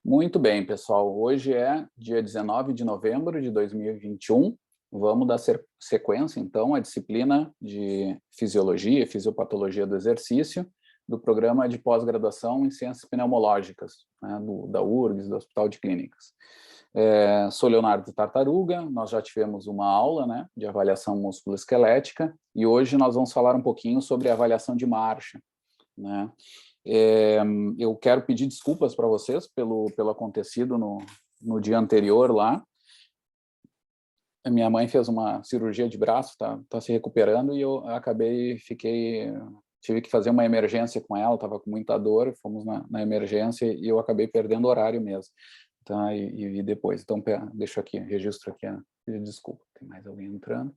Muito bem, pessoal. Hoje é dia 19 de novembro de 2021. Vamos dar sequência, então, à disciplina de Fisiologia e Fisiopatologia do Exercício do programa de pós-graduação em Ciências Pneumológicas, né, da URGS, do Hospital de Clínicas. Sou Leonardo Tartaruga, nós já tivemos uma aula, né, de avaliação musculoesquelética e hoje nós vamos falar um pouquinho sobre avaliação de marcha, né. Eu quero pedir desculpas para vocês pelo acontecido no dia anterior lá. A minha mãe fez uma cirurgia de braço, tá se recuperando, e eu tive que fazer uma emergência com ela, estava com muita dor, fomos na emergência e eu acabei perdendo o horário mesmo, tá? E depois, então deixo aqui, registro aqui, desculpa, tem mais alguém entrando.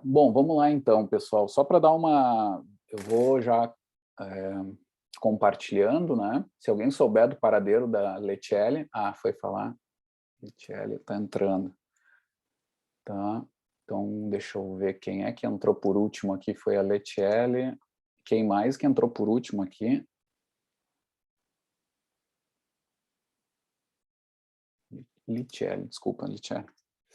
Bom, vamos lá então, pessoal, só para dar eu vou já compartilhando, né? Se alguém souber do paradeiro da Letiele, foi falar, Letiele está entrando, tá? Então, deixa eu ver quem é que entrou por último aqui, foi a Letiele. Quem mais que entrou por último aqui? Letiele, desculpa, Letiele.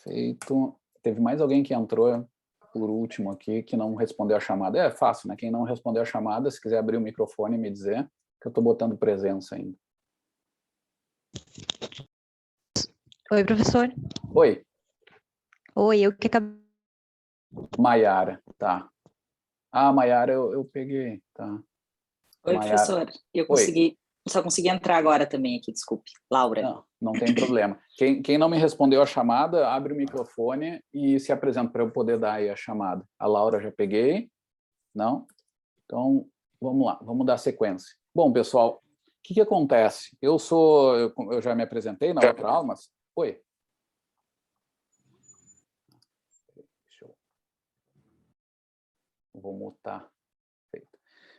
Feito. Teve mais alguém que entrou por último aqui, que não respondeu a chamada. É fácil, né? Quem não respondeu a chamada, se quiser abrir o microfone e me dizer, que eu estou botando presença ainda. Oi, professor. Oi. Oi, eu que acabei... Maiara, tá. Maiara, eu peguei, tá. Oi, Maiara. professor. Eu só consegui entrar agora também aqui, desculpe. Laura. Não tem problema. Quem não me respondeu a chamada, abre o microfone e se apresenta para eu poder dar aí a chamada. A Laura já peguei. Não? Então, vamos lá, vamos dar sequência. Bom, pessoal, o que acontece? Eu já me apresentei na outra aula, mas... Oi. Vou mutar.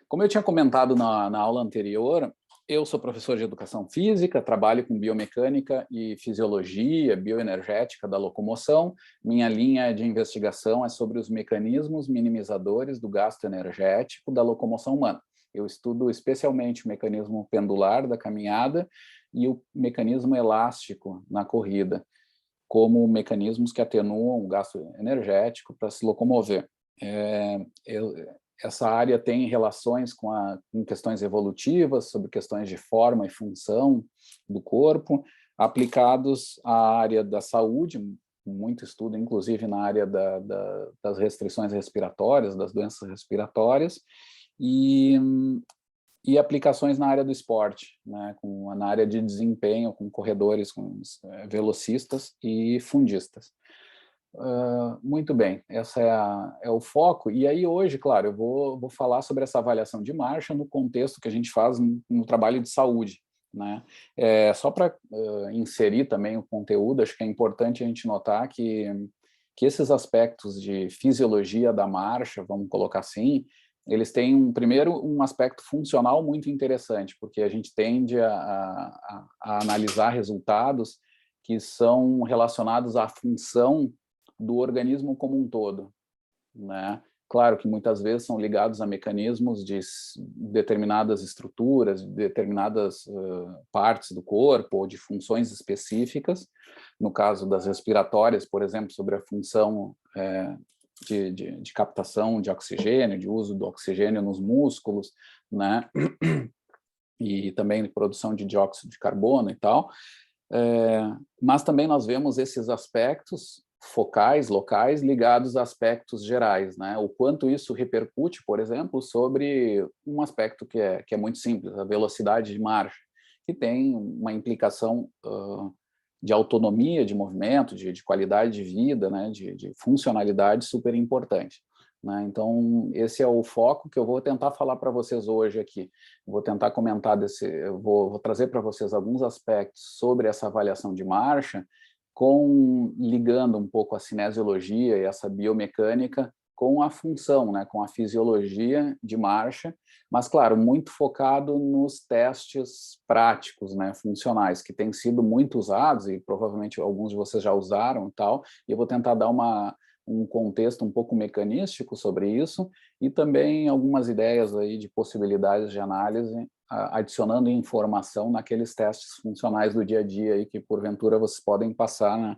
Como eu tinha comentado na aula anterior, eu sou professor de educação física, trabalho com biomecânica e fisiologia, bioenergética da locomoção. Minha linha de investigação é sobre os mecanismos minimizadores do gasto energético da locomoção humana. Eu estudo especialmente o mecanismo pendular da caminhada e o mecanismo elástico na corrida, como mecanismos que atenuam o gasto energético para se locomover. Essa área tem relações com questões evolutivas, sobre questões de forma e função do corpo, aplicados à área da saúde, muito estudo, inclusive na área das restrições respiratórias, das doenças respiratórias, e aplicações na área do esporte, né, na área de desempenho, com corredores, com velocistas e fundistas. Muito bem, essa é o foco, e aí hoje, claro, eu vou falar sobre essa avaliação de marcha no contexto que a gente faz no trabalho de saúde, né? Só para inserir também o conteúdo, acho que é importante a gente notar que esses aspectos de fisiologia da marcha, vamos colocar assim, eles têm primeiro um aspecto funcional muito interessante, porque a gente tende a analisar resultados que são relacionados à função do organismo como um todo, né? Claro que muitas vezes são ligados a mecanismos de determinadas estruturas, de determinadas partes do corpo, ou de funções específicas, no caso das respiratórias, por exemplo, sobre a função de captação de oxigênio, de uso do oxigênio nos músculos, né? E também de produção de dióxido de carbono e tal. Mas também nós vemos esses aspectos focais, locais, ligados a aspectos gerais, né? O quanto isso repercute, por exemplo, sobre um aspecto que é muito simples, a velocidade de marcha, que tem uma implicação de autonomia de movimento, de qualidade de vida, né? de funcionalidade super importante, né? Então, esse é o foco que eu vou tentar falar para vocês hoje aqui. Vou tentar comentar eu vou trazer para vocês alguns aspectos sobre essa avaliação de marcha, ligando um pouco a cinesiologia e essa biomecânica com a função, né, com a fisiologia de marcha, mas, claro, muito focado nos testes práticos, né, funcionais, que têm sido muito usados, e provavelmente alguns de vocês já usaram e tal, e eu vou tentar dar um contexto um pouco mecanístico sobre isso, e também algumas ideias aí de possibilidades de análise adicionando informação naqueles testes funcionais do dia a dia aí que, porventura, vocês podem passar, né,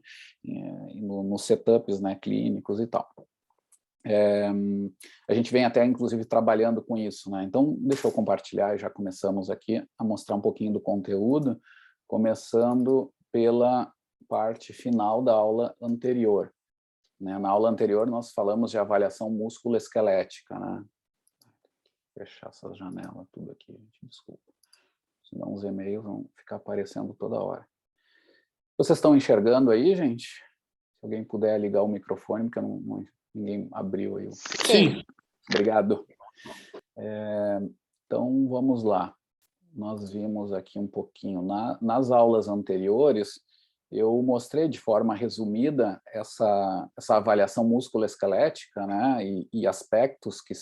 nos setups, né, clínicos e tal. A gente vem até, inclusive, trabalhando com isso, né? Então, deixa eu compartilhar, já começamos aqui a mostrar um pouquinho do conteúdo, começando pela parte final da aula anterior, né? Na aula anterior, nós falamos de avaliação músculo-esquelética, né? Vou fechar essa janela tudo aqui, gente, desculpa. Senão os e-mails vão ficar aparecendo toda hora. Vocês estão enxergando aí, gente? Se alguém puder ligar o microfone, porque ninguém abriu aí. Sim. Obrigado. Então, vamos lá. Nós vimos aqui um pouquinho. Nas aulas anteriores, eu mostrei de forma resumida essa avaliação músculo-esquelética, né, e aspectos que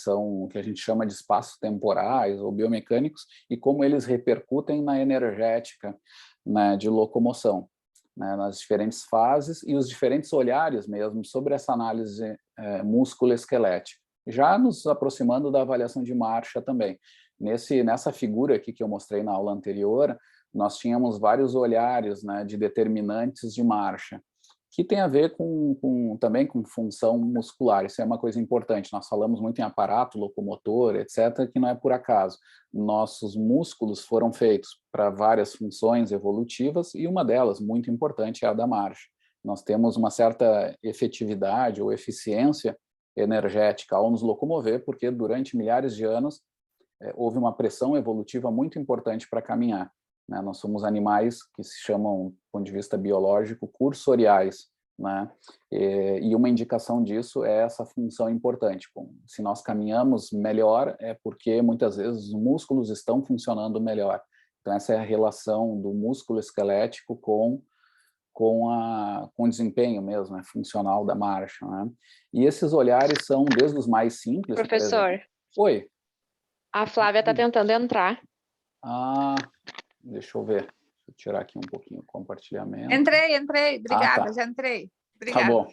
a gente chama de espaço-temporais ou biomecânicos, e como eles repercutem na energética, né, de locomoção, né, nas diferentes fases e os diferentes olhares mesmo sobre essa análise músculo-esquelética. Já nos aproximando da avaliação de marcha também. Nessa figura aqui que eu mostrei na aula anterior, nós tínhamos vários olhares, né, de determinantes de marcha, que tem a ver também com função muscular. Isso é uma coisa importante. Nós falamos muito em aparato locomotor, etc., que não é por acaso. Nossos músculos foram feitos para várias funções evolutivas e uma delas, muito importante, é a da marcha. Nós temos uma certa efetividade ou eficiência energética ao nos locomover, porque durante milhares de anos houve uma pressão evolutiva muito importante para caminhar. Né? Nós somos animais que se chamam, do ponto de vista biológico, cursoriais, né? E uma indicação disso é essa função importante. Bom, se nós caminhamos melhor, é porque muitas vezes os músculos estão funcionando melhor. Então, essa é a relação do músculo esquelético com o desempenho mesmo, né, funcional da marcha, né? E esses olhares são desde os mais simples... Professor. Oi. A Flávia está tentando entrar. Deixa eu ver. Deixa eu tirar aqui um pouquinho o compartilhamento. Entrei. Obrigada, tá. Já entrei. Obrigada. Tá bom.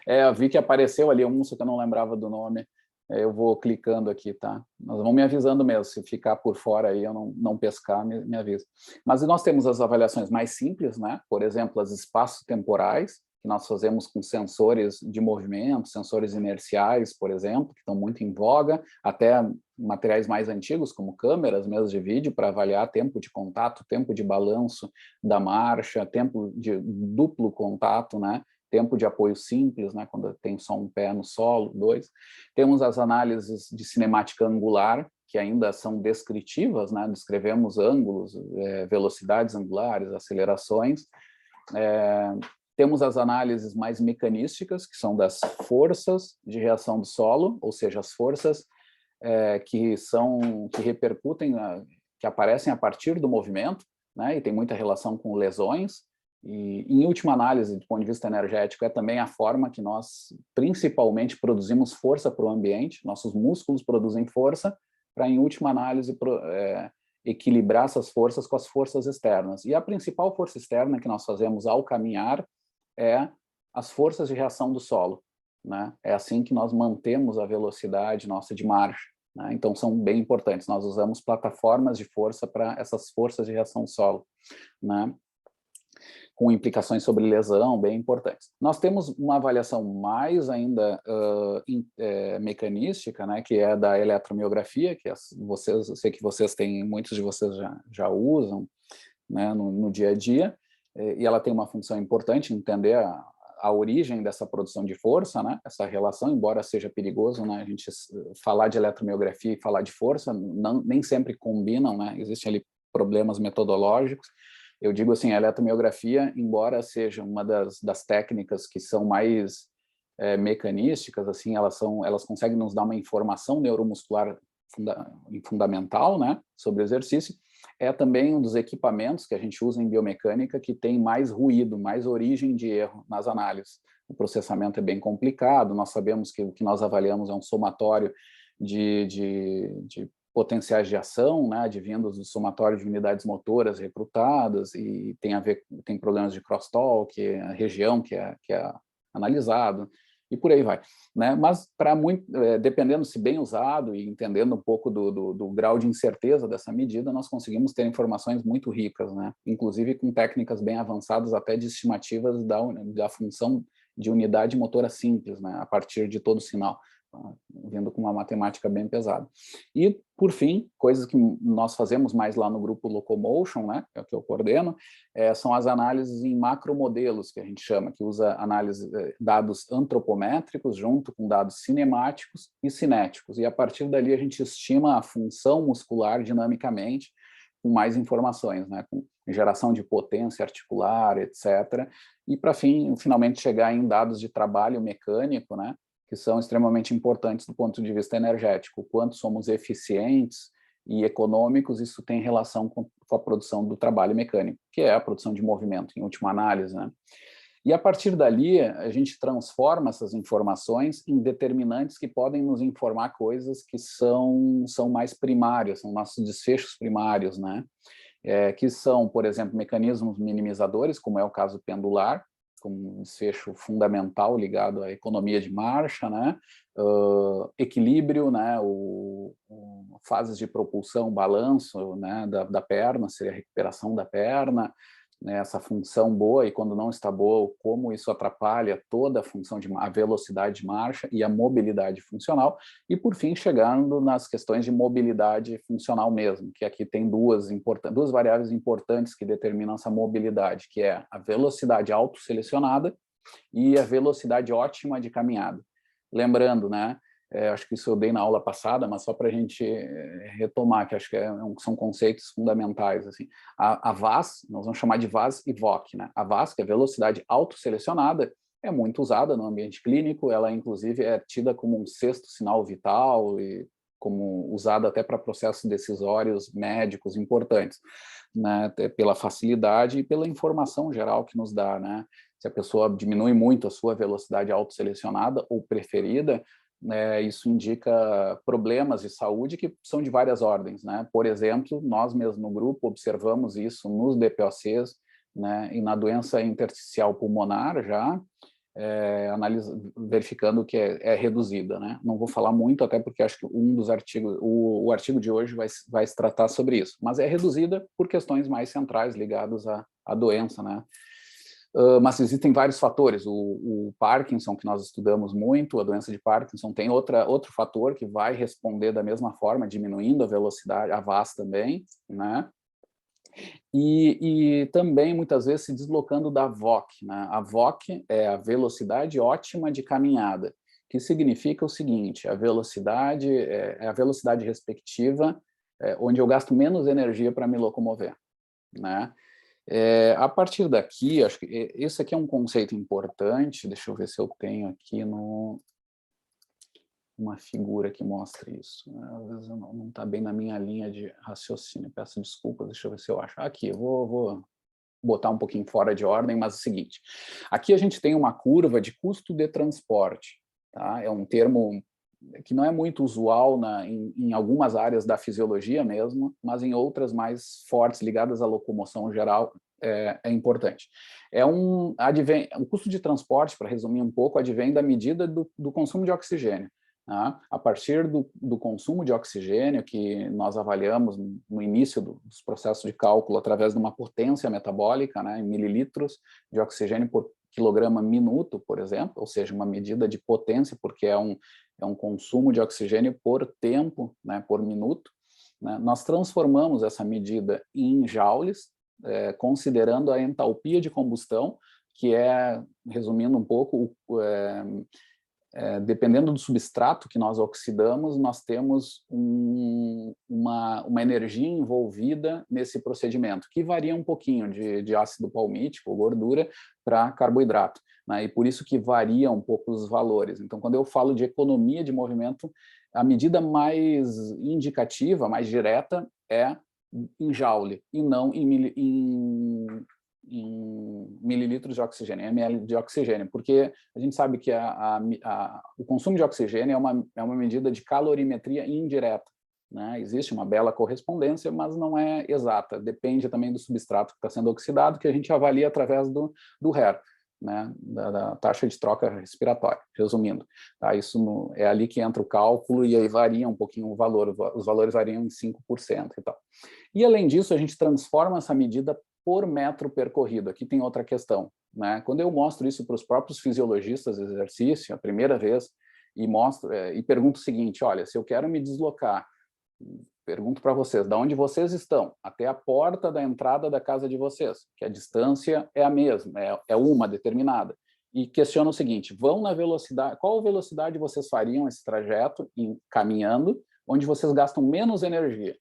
Eu vi que apareceu ali só que eu não lembrava do nome. Eu vou clicando aqui, tá? Nós vamos me avisando mesmo. Se ficar por fora aí, eu não pescar, me avisa. Mas nós temos as avaliações mais simples, né? Por exemplo, as espaço-temporais, que nós fazemos com sensores de movimento, sensores inerciais, por exemplo, que estão muito em voga, até materiais mais antigos, como câmeras mesmo de vídeo, para avaliar tempo de contato, tempo de balanço da marcha, tempo de duplo contato, né? Tempo de apoio simples, né? Quando tem só um pé no solo, 2. Temos as análises de cinemática angular, que ainda são descritivas, né? Descrevemos ângulos, velocidades angulares, acelerações. Temos as análises mais mecanísticas, que são das forças de reação do solo, ou seja, as forças que repercutem, que aparecem a partir do movimento, né, e tem muita relação com lesões, e em última análise, do ponto de vista energético, é também a forma que nós principalmente produzimos força para o ambiente, nossos músculos produzem força, para em última análise equilibrar essas forças com as forças externas. E a principal força externa que nós fazemos ao caminhar é as forças de reação do solo, né? É assim que nós mantemos a velocidade nossa de marcha, né? Então, são bem importantes. Nós usamos plataformas de força para essas forças de reação do solo, né? Com implicações sobre lesão bem importantes. Nós temos uma avaliação mais ainda mecanística, né? Que é da eletromiografia, que eu sei que muitos de vocês já usam, né? No dia a dia, e ela tem uma função importante, entender a origem dessa produção de força, né? Essa relação, embora seja perigoso, né? A gente falar de eletromiografia e falar de força nem sempre combinam, né? Existem ali problemas metodológicos. Eu digo assim, a eletromiografia, embora seja uma das técnicas que são mais mecanísticas, assim, elas conseguem nos dar uma informação neuromuscular fundamental, né? Sobre o exercício. É também um dos equipamentos que a gente usa em biomecânica que tem mais ruído, mais origem de erro nas análises. O processamento é bem complicado, nós sabemos que o que nós avaliamos é um somatório de potenciais de ação, né, advindos do somatório de unidades motoras recrutadas, e tem problemas de crosstalk, a região que é analisado, e por aí vai, né? Mas, dependendo se bem usado e entendendo um pouco do grau de incerteza dessa medida, nós conseguimos ter informações muito ricas, né? Inclusive com técnicas bem avançadas até de estimativas da função de unidade motora simples, né? A partir de todo sinal, vindo com uma matemática bem pesada. E, por fim, coisas que nós fazemos mais lá no grupo Locomotion, né, que é o que eu coordeno, são as análises em macromodelos, que a gente chama, que usa dados antropométricos junto com dados cinemáticos e cinéticos. E, a partir dali, a gente estima a função muscular dinamicamente, com mais informações, né, com geração de potência articular, etc. E, para finalmente chegar em dados de trabalho mecânico, né, que são extremamente importantes do ponto de vista energético. O quanto somos eficientes e econômicos, isso tem relação com a produção do trabalho mecânico, que é a produção de movimento, em última análise, né? E, a partir dali, a gente transforma essas informações em determinantes que podem nos informar coisas que são mais primárias, são nossos desfechos primários, né? Que são, por exemplo, mecanismos minimizadores, como é o caso pendular, como um desfecho fundamental ligado à economia de marcha, né? Equilíbrio, né? Fases de propulsão, balanço, né? da perna, seria a recuperação da perna, né? Essa função boa, e quando não está boa, como isso atrapalha toda a função a velocidade de marcha e a mobilidade funcional, e, por fim, chegando nas questões de mobilidade funcional mesmo, que aqui tem duas variáveis importantes que determinam essa mobilidade, que é a velocidade autoselecionada e a velocidade ótima de caminhada. Lembrando, né, acho que isso eu dei na aula passada, mas só para a gente retomar, que acho que são conceitos fundamentais. Assim. A VAS, nós vamos chamar de VAS e VOC. Né? A VAS, que é velocidade autoselecionada, é muito usada no ambiente clínico, ela inclusive é tida como um sexto sinal vital e como usada até para processos decisórios médicos importantes, né? Pela facilidade e pela informação geral que nos dá. Né? Se a pessoa diminui muito a sua velocidade autoselecionada ou preferida, isso indica problemas de saúde que são de várias ordens, né? Por exemplo, nós mesmos no grupo observamos isso nos DPOCs, né? E na doença intersticial pulmonar já, verificando que é reduzida, né? Não vou falar muito, até porque acho que um dos artigos, o artigo de hoje vai se tratar sobre isso, mas é reduzida por questões mais centrais ligadas à doença, né? Mas existem vários fatores. O Parkinson, que nós estudamos muito, a doença de Parkinson, tem outro fator que vai responder da mesma forma, diminuindo a velocidade, a VAS também, né? E também, muitas vezes, se deslocando da VOC. Né? A VOC é a velocidade ótima de caminhada, que significa o seguinte: a velocidade é a velocidade respectiva, onde eu gasto menos energia para me locomover, né? A partir daqui, acho que esse aqui é um conceito importante. Deixa eu ver se eu tenho aqui uma figura que mostra isso. Às vezes não está bem na minha linha de raciocínio, peço desculpas, deixa eu ver se eu acho. Aqui, eu vou botar um pouquinho fora de ordem, mas é o seguinte. Aqui a gente tem uma curva de custo de transporte. Tá? É um termo que não é muito usual em algumas áreas da fisiologia mesmo, mas em outras mais fortes, ligadas à locomoção geral, é importante. O custo de transporte, para resumir um pouco, advém da medida do consumo de oxigênio. Tá? A partir do consumo de oxigênio, que nós avaliamos no início dos processos de cálculo através de uma potência metabólica, né, em mililitros de oxigênio por quilograma minuto, por exemplo, ou seja, uma medida de potência, porque é um consumo de oxigênio por tempo, né, por minuto, né? Nós transformamos essa medida em joules, considerando a entalpia de combustão, que resumindo um pouco, dependendo do substrato que nós oxidamos, nós temos uma energia envolvida nesse procedimento, que varia um pouquinho de ácido palmítico ou gordura para carboidrato, né? E por isso que varia um pouco os valores. Então, quando eu falo de economia de movimento, a medida mais indicativa, mais direta, é em joule, e não em mililitros de oxigênio, ml de oxigênio, porque a gente sabe que o consumo de oxigênio é uma medida de calorimetria indireta, né? Existe uma bela correspondência, mas não é exata, depende também do substrato que está sendo oxidado, que a gente avalia através do HER. né, da taxa de troca respiratória, resumindo. Tá? Isso é ali que entra o cálculo e aí varia um pouquinho o valor, os valores variam em 5% e tal. E, além disso, a gente transforma essa medida por metro percorrido. Aqui tem outra questão, né? Quando eu mostro isso para os próprios fisiologistas de exercício, a primeira vez, e mostro e pergunto o seguinte, olha, se eu quero me deslocar, pergunto para vocês, da onde vocês estão até a porta da entrada da casa de vocês, que a distância é a mesma, é uma determinada, e questiono o seguinte, vão na velocidade, qual velocidade vocês fariam esse trajeto caminhando, onde vocês gastam menos energia?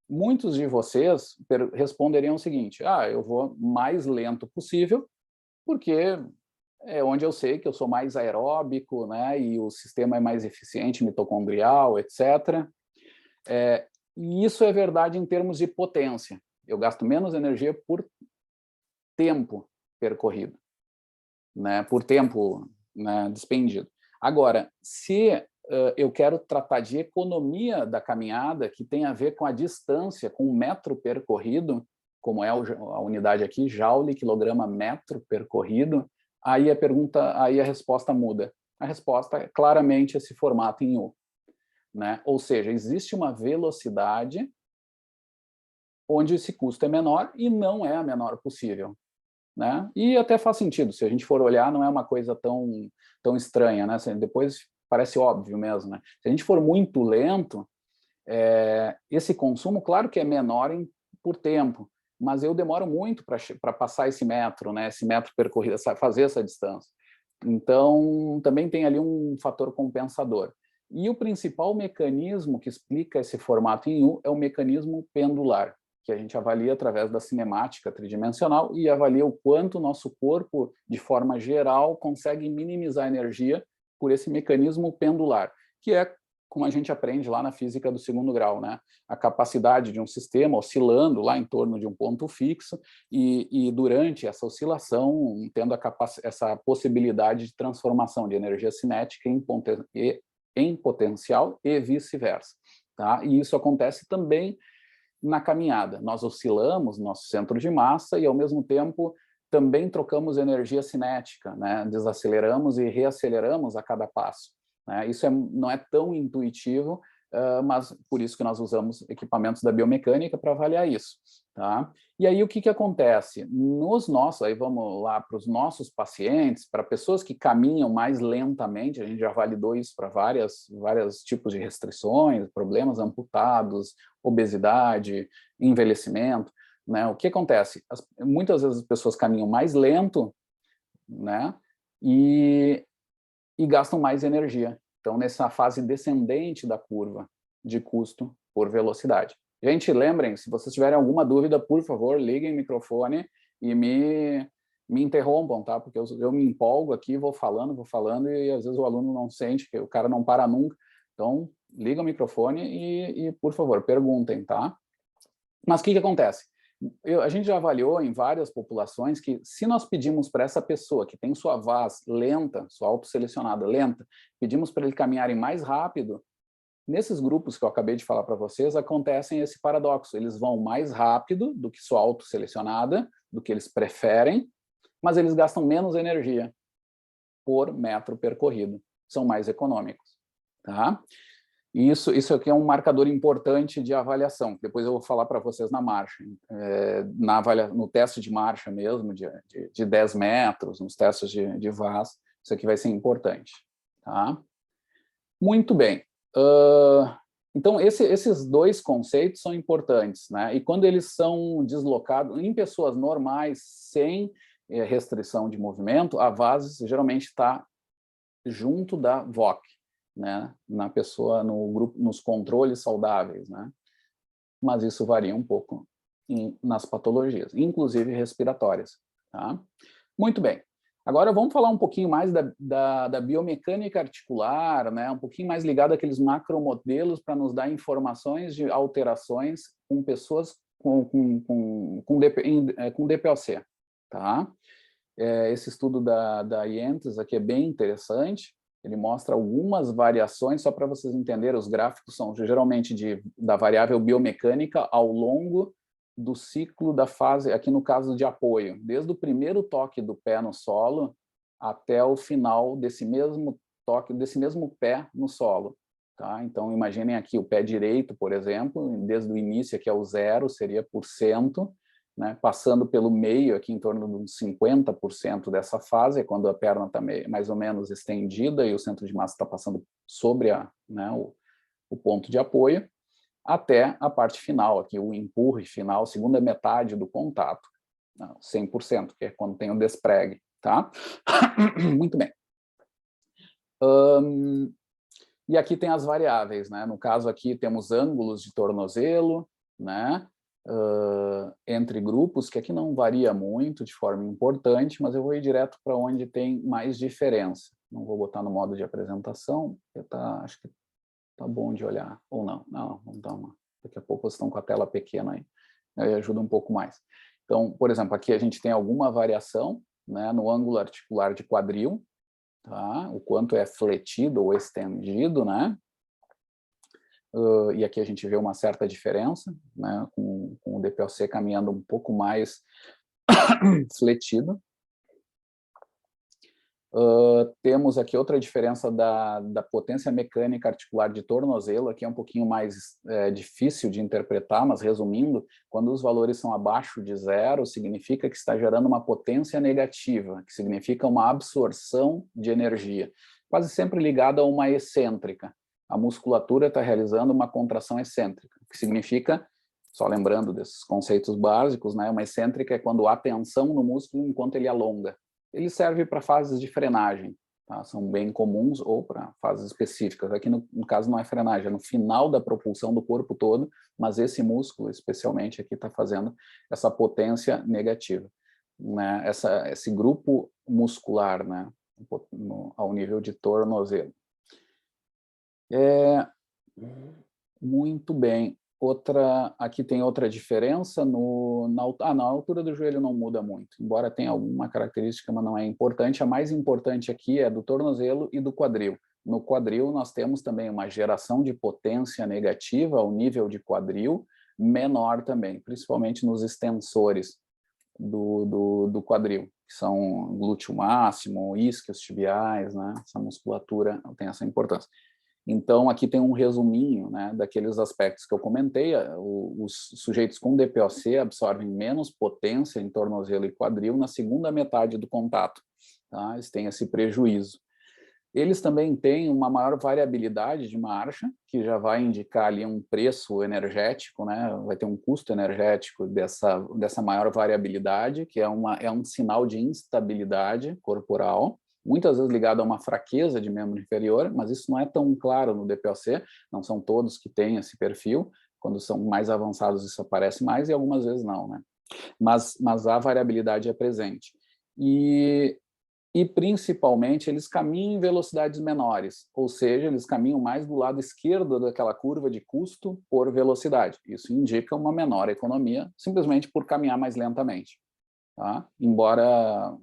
Muitos de vocês responderiam o seguinte, eu vou mais lento possível, porque é onde eu sei que eu sou mais aeróbico, né, e o sistema é mais eficiente, mitocondrial, etc. E isso é verdade em termos de potência. Eu gasto menos energia por tempo percorrido, né, por tempo, né, despendido. Agora, se eu quero tratar de economia da caminhada, que tem a ver com a distância, com o metro percorrido, como é a unidade aqui, joule, quilograma, metro percorrido, aí a resposta muda. A resposta é claramente esse formato em U, né? Ou seja, existe uma velocidade onde esse custo é menor e não é a menor possível, né? E até faz sentido, se a gente for olhar, não é uma coisa tão estranha, né? Depois parece óbvio mesmo, né? Se a gente for muito lento, esse consumo, claro que é menor por tempo, mas eu demoro muito para passar esse metro, né? Esse metro percorrido, fazer essa distância. Então, também tem ali um fator compensador. E o principal mecanismo que explica esse formato em U é o mecanismo pendular, que a gente avalia através da cinemática tridimensional e avalia o quanto o nosso corpo, de forma geral, consegue minimizar a energia por esse mecanismo pendular, que é como a gente aprende lá na física do 2º grau, né? A capacidade de um sistema oscilando lá em torno de um ponto fixo e durante essa oscilação, tendo essa possibilidade de transformação de energia cinética em potencial e vice-versa. Tá? E isso acontece também na caminhada. Nós oscilamos nosso centro de massa e, ao mesmo tempo, também trocamos energia cinética, né? Desaceleramos e reaceleramos a cada passo. Né? Isso não é tão intuitivo, mas por isso que nós usamos equipamentos da biomecânica para avaliar isso. Tá? E aí o que acontece? Aí vamos lá para os nossos pacientes, para pessoas que caminham mais lentamente, a gente já validou isso para vários tipos de restrições, problemas amputados, obesidade, envelhecimento. Né? O que acontece? Muitas vezes as pessoas caminham mais lento, né? E gastam mais energia. Então, nessa fase descendente da curva de custo por velocidade. Gente, lembrem, se vocês tiverem alguma dúvida, por favor, liguem o microfone e me interrompam, tá? Porque eu me empolgo aqui, vou falando, e às vezes o aluno não sente, que o cara não para nunca. Então, liga o microfone e por favor, perguntem, tá? Mas o que acontece? A gente já avaliou em várias populações que, se nós pedimos para essa pessoa que tem sua VAS lenta, sua autoselecionada lenta, pedimos para ele caminharem mais rápido, nesses grupos que eu acabei de falar para vocês, acontecem esse paradoxo. Eles vão mais rápido do que sua autoselecionada, do que eles preferem, mas eles gastam menos energia por metro percorrido. São mais econômicos. Tá? E isso aqui é um marcador importante de avaliação, que depois eu vou falar para vocês na marcha, no teste de marcha mesmo, de 10 metros, nos testes de VAS, isso aqui vai ser importante. Tá? Muito bem. Então, esses dois conceitos são importantes, né? E quando eles são deslocados em pessoas normais, sem restrição de movimento, a VAS geralmente está junto da VOC, né, na pessoa, no grupo, nos controles saudáveis, né? Mas isso varia um pouco nas patologias, inclusive respiratórias. Tá? Muito bem. Agora vamos falar um pouquinho mais da biomecânica articular, né? Um pouquinho mais ligado àqueles macromodelos para nos dar informações de alterações com pessoas com DPOC. Tá? Esse estudo da IENTES aqui é bem interessante. Ele mostra algumas variações, só para vocês entenderem, os gráficos são geralmente da variável biomecânica ao longo do ciclo da fase, aqui no caso de apoio, desde o primeiro toque do pé no solo até o final desse mesmo toque, desse mesmo pé no solo. Tá? Então, imaginem aqui o pé direito, por exemplo, desde o início aqui ao 0, seria por cento, né? Passando pelo meio, aqui em torno de uns 50% dessa fase, é quando a perna está mais ou menos estendida e o centro de massa está passando sobre né, o ponto de apoio, até a parte final, aqui o empurre final, segunda metade do contato, 100%, que é quando tem o despregue. Tá? Muito bem. E aqui tem as variáveis, né? No caso aqui temos ângulos de tornozelo, né? Entre grupos, que aqui não varia muito de forma importante, mas eu vou ir direto para onde tem mais diferença. Não vou botar no modo de apresentação, porque acho que tá bom de olhar, ou não. Não, vamos dar uma. Daqui a pouco vocês estão com a tela pequena aí. Aí ajuda um pouco mais. Então, por exemplo, aqui a gente tem alguma variação, né, no ângulo articular de quadril, tá? O quanto é fletido ou estendido, né? E aqui a gente vê uma certa diferença, né, com o DPOC caminhando um pouco mais fletido. Temos aqui outra diferença da potência mecânica articular de tornozelo, aqui é um pouquinho mais difícil de interpretar, mas resumindo, quando os valores são abaixo de 0, significa que está gerando uma potência negativa, que significa uma absorção de energia, quase sempre ligada a uma excêntrica. A musculatura está realizando uma contração excêntrica, que significa, só lembrando desses conceitos básicos, né, uma excêntrica é quando há tensão no músculo enquanto ele alonga. Ele serve para fases de frenagem, tá? São bem comuns, ou para fases específicas. Aqui, no caso, não é frenagem, é no final da propulsão do corpo todo, mas esse músculo, especialmente aqui, está fazendo essa potência negativa, né? Esse grupo muscular, né? Ao nível de tornozelo. Muito bem. Aqui tem outra diferença, na altura do joelho não muda muito, embora tenha alguma característica, mas não é importante. A mais importante aqui é do tornozelo e do quadril. No quadril nós temos também uma geração de potência negativa ao nível de quadril, menor também, principalmente nos extensores do quadril, que são glúteo máximo, isquios tibiais, né? Essa musculatura tem essa importância. Então, aqui tem um resuminho, né, daqueles aspectos que eu comentei. Os sujeitos com DPOC absorvem menos potência em tornozelo e quadril na segunda metade do contato. Tá? Eles têm esse prejuízo. Eles também têm uma maior variabilidade de marcha, que já vai indicar ali um preço energético, né? Vai ter um custo energético dessa maior variabilidade, que é um sinal de instabilidade corporal, muitas vezes ligado a uma fraqueza de membro inferior, mas isso não é tão claro no DPOC, não são todos que têm esse perfil, quando são mais avançados isso aparece mais e algumas vezes não, né? Mas a variabilidade é presente. E principalmente eles caminham em velocidades menores, ou seja, eles caminham mais do lado esquerdo daquela curva de custo por velocidade. Isso indica uma menor economia, simplesmente por caminhar mais lentamente. Tá? Embora,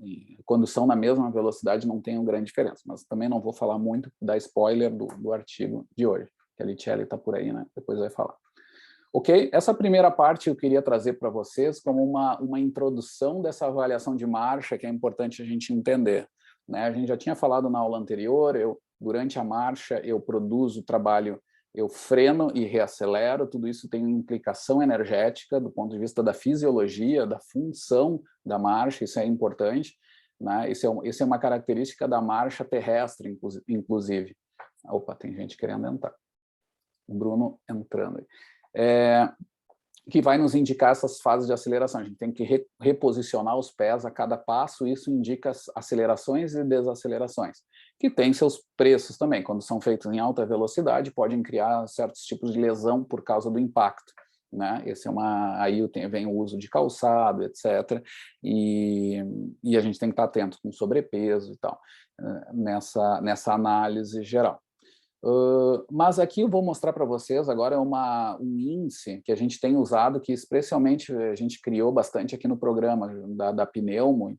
quando são na mesma velocidade, não tenham grande diferença. Mas também não vou falar muito, dar spoiler do artigo de hoje, que a Licelli está por aí, né? Depois vai falar. Ok? Essa primeira parte eu queria trazer para vocês como uma introdução dessa avaliação de marcha, que é importante a gente entender. Né? A gente já tinha falado na aula anterior, durante a marcha, eu produzo trabalho, eu freno e reacelero, tudo isso tem uma implicação energética do ponto de vista da fisiologia, da função da marcha, isso é importante. Né? Isso é uma característica da marcha terrestre, inclusive. Opa, tem gente querendo entrar. O Bruno entrando aí. Que vai nos indicar essas fases de aceleração. A gente tem que reposicionar os pés a cada passo, isso indica as acelerações e desacelerações, que tem seus preços também. Quando são feitos em alta velocidade, podem criar certos tipos de lesão por causa do impacto. Né? Aí vem o uso de calçado, etc. E a gente tem que estar atento com sobrepeso e tal, nessa análise geral. Mas aqui eu vou mostrar para vocês agora um índice que a gente tem usado, que expressamente a gente criou bastante aqui no programa da Pneumo,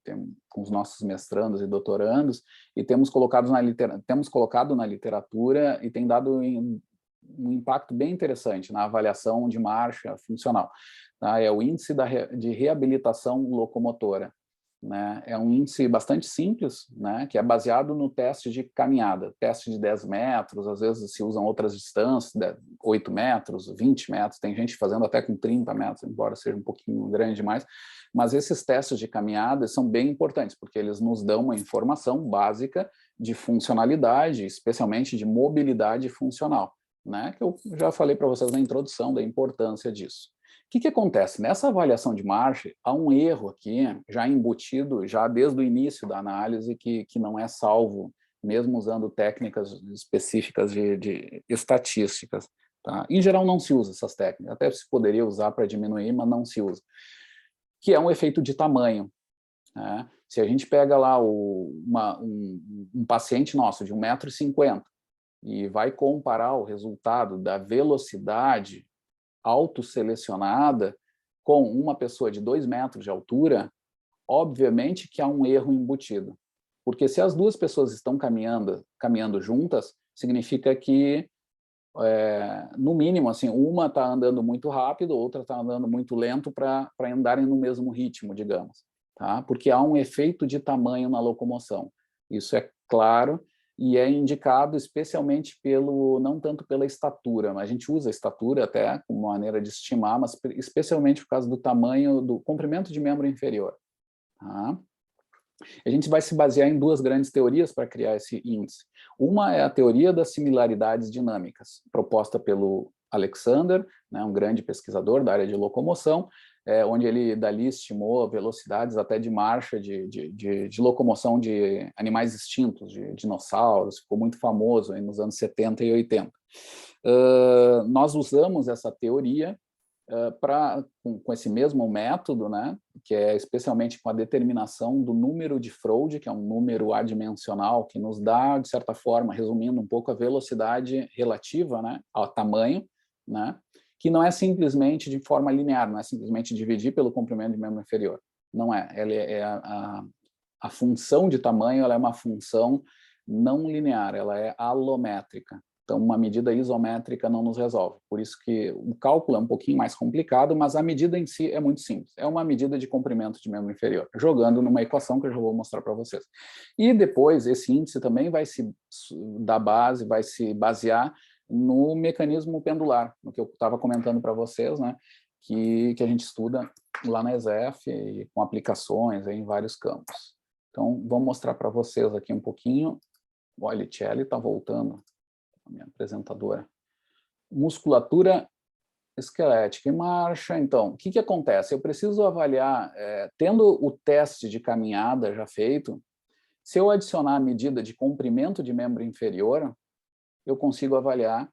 com os nossos mestrandos e doutorandos, e temos colocado na literatura e tem dado um impacto bem interessante na avaliação de marcha funcional. Tá? É o índice de reabilitação locomotora. né? É um índice bastante simples, né? Que é baseado no teste de caminhada, teste de 10 metros, às vezes se usam outras distâncias, 8 metros, 20 metros, tem gente fazendo até com 30 metros, embora seja um pouquinho grande demais, mas esses testes de caminhada são bem importantes, porque eles nos dão uma informação básica de funcionalidade, especialmente de mobilidade funcional, né? Que eu já falei para vocês na introdução da importância disso. O que acontece? Nessa avaliação de Marsh, há um erro aqui, já embutido, já desde o início da análise, que não é salvo, mesmo usando técnicas específicas de estatísticas. Tá? Em geral, não se usa essas técnicas, até se poderia usar para diminuir, mas não se usa. Que é um efeito de tamanho. Né? Se a gente pega lá um paciente nosso de 1,50 m e vai comparar o resultado da velocidade autoselecionada com uma pessoa de 2 metros de altura, obviamente que há um erro embutido. Porque se as duas pessoas estão caminhando juntas, significa que, no mínimo, assim, uma está andando muito rápido, outra está andando muito lento para andarem no mesmo ritmo, digamos. Tá? Porque há um efeito de tamanho na locomoção. Isso é claro, e é indicado especialmente não tanto pela estatura, mas a gente usa a estatura até como maneira de estimar, mas especialmente por causa do tamanho, do comprimento de membro inferior. Tá? A gente vai se basear em duas grandes teorias para criar esse índice. Uma é a teoria das similaridades dinâmicas, proposta pelo Alexander, né, um grande pesquisador da área de locomoção, onde ele dali estimou velocidades até de marcha de locomoção de animais extintos, de dinossauros, ficou muito famoso aí nos anos 70 e 80. Nós usamos essa teoria com esse mesmo método, né, que é especialmente com a determinação do número de Froude, que é um número adimensional que nos dá, de certa forma, resumindo um pouco, a velocidade relativa, né, ao tamanho, né, que não é simplesmente de forma linear, não é simplesmente dividir pelo comprimento de membro inferior. Não é. A função de tamanho ela é uma função não linear, ela é alométrica. Então, uma medida isométrica não nos resolve. Por isso que o cálculo é um pouquinho mais complicado, mas a medida em si é muito simples. É uma medida de comprimento de membro inferior, jogando numa equação que eu já vou mostrar para vocês. E depois, esse índice também vai se basear no mecanismo pendular, no que eu estava comentando para vocês, né, que a gente estuda lá na ESEF, e com aplicações em vários campos. Então, vou mostrar para vocês aqui um pouquinho. O Olicelli está voltando, a minha apresentadora. Musculatura esquelética em marcha. Então, o que acontece? Eu preciso avaliar, tendo o teste de caminhada já feito, se eu adicionar a medida de comprimento de membro inferior, eu consigo avaliar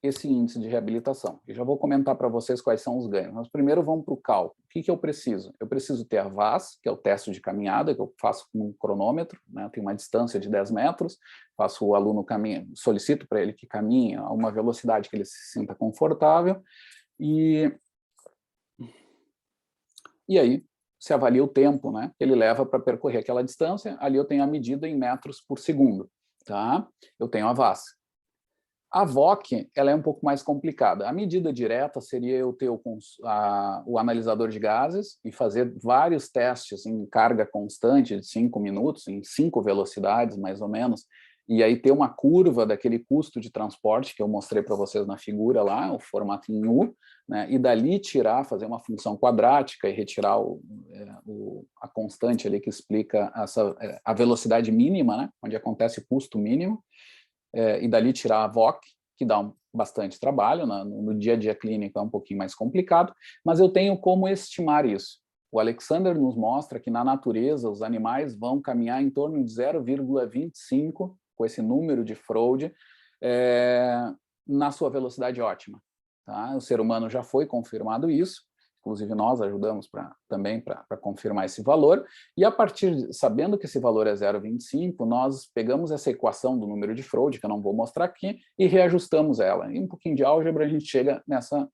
esse índice de reabilitação. Eu já vou comentar para vocês quais são os ganhos. Mas primeiro vamos para o cálculo. O que eu preciso? Eu preciso ter a VAS, que é o teste de caminhada, que eu faço com um cronômetro, né? Tem uma distância de 10 metros, faço o aluno caminhar, solicito para ele que caminhe a uma velocidade que ele se sinta confortável, e aí se avalia o tempo, né, que ele leva para percorrer aquela distância. Ali eu tenho a medida em metros por segundo. Tá? Eu tenho a VAS. A VOC, ela é um pouco mais complicada. A medida direta seria eu ter o analisador de gases e fazer vários testes em carga constante de 5 minutos, em 5 velocidades, mais ou menos, e aí ter uma curva daquele custo de transporte que eu mostrei para vocês na figura lá, o formato em U, né, e dali fazer uma função quadrática e retirar a constante ali que explica a velocidade mínima, né, onde acontece o custo mínimo, e dali tirar a VOC, que dá bastante trabalho, no dia a dia clínico é um pouquinho mais complicado, mas eu tenho como estimar isso. O Alexander nos mostra que na natureza os animais vão caminhar em torno de 0,25, com esse número de Froude, na sua velocidade ótima. Tá? O ser humano já foi confirmado isso, inclusive nós ajudamos também para confirmar esse valor, e sabendo que esse valor é 0,25, nós pegamos essa equação do número de Froude, que eu não vou mostrar aqui, e reajustamos ela. E um pouquinho de álgebra a gente chega nessa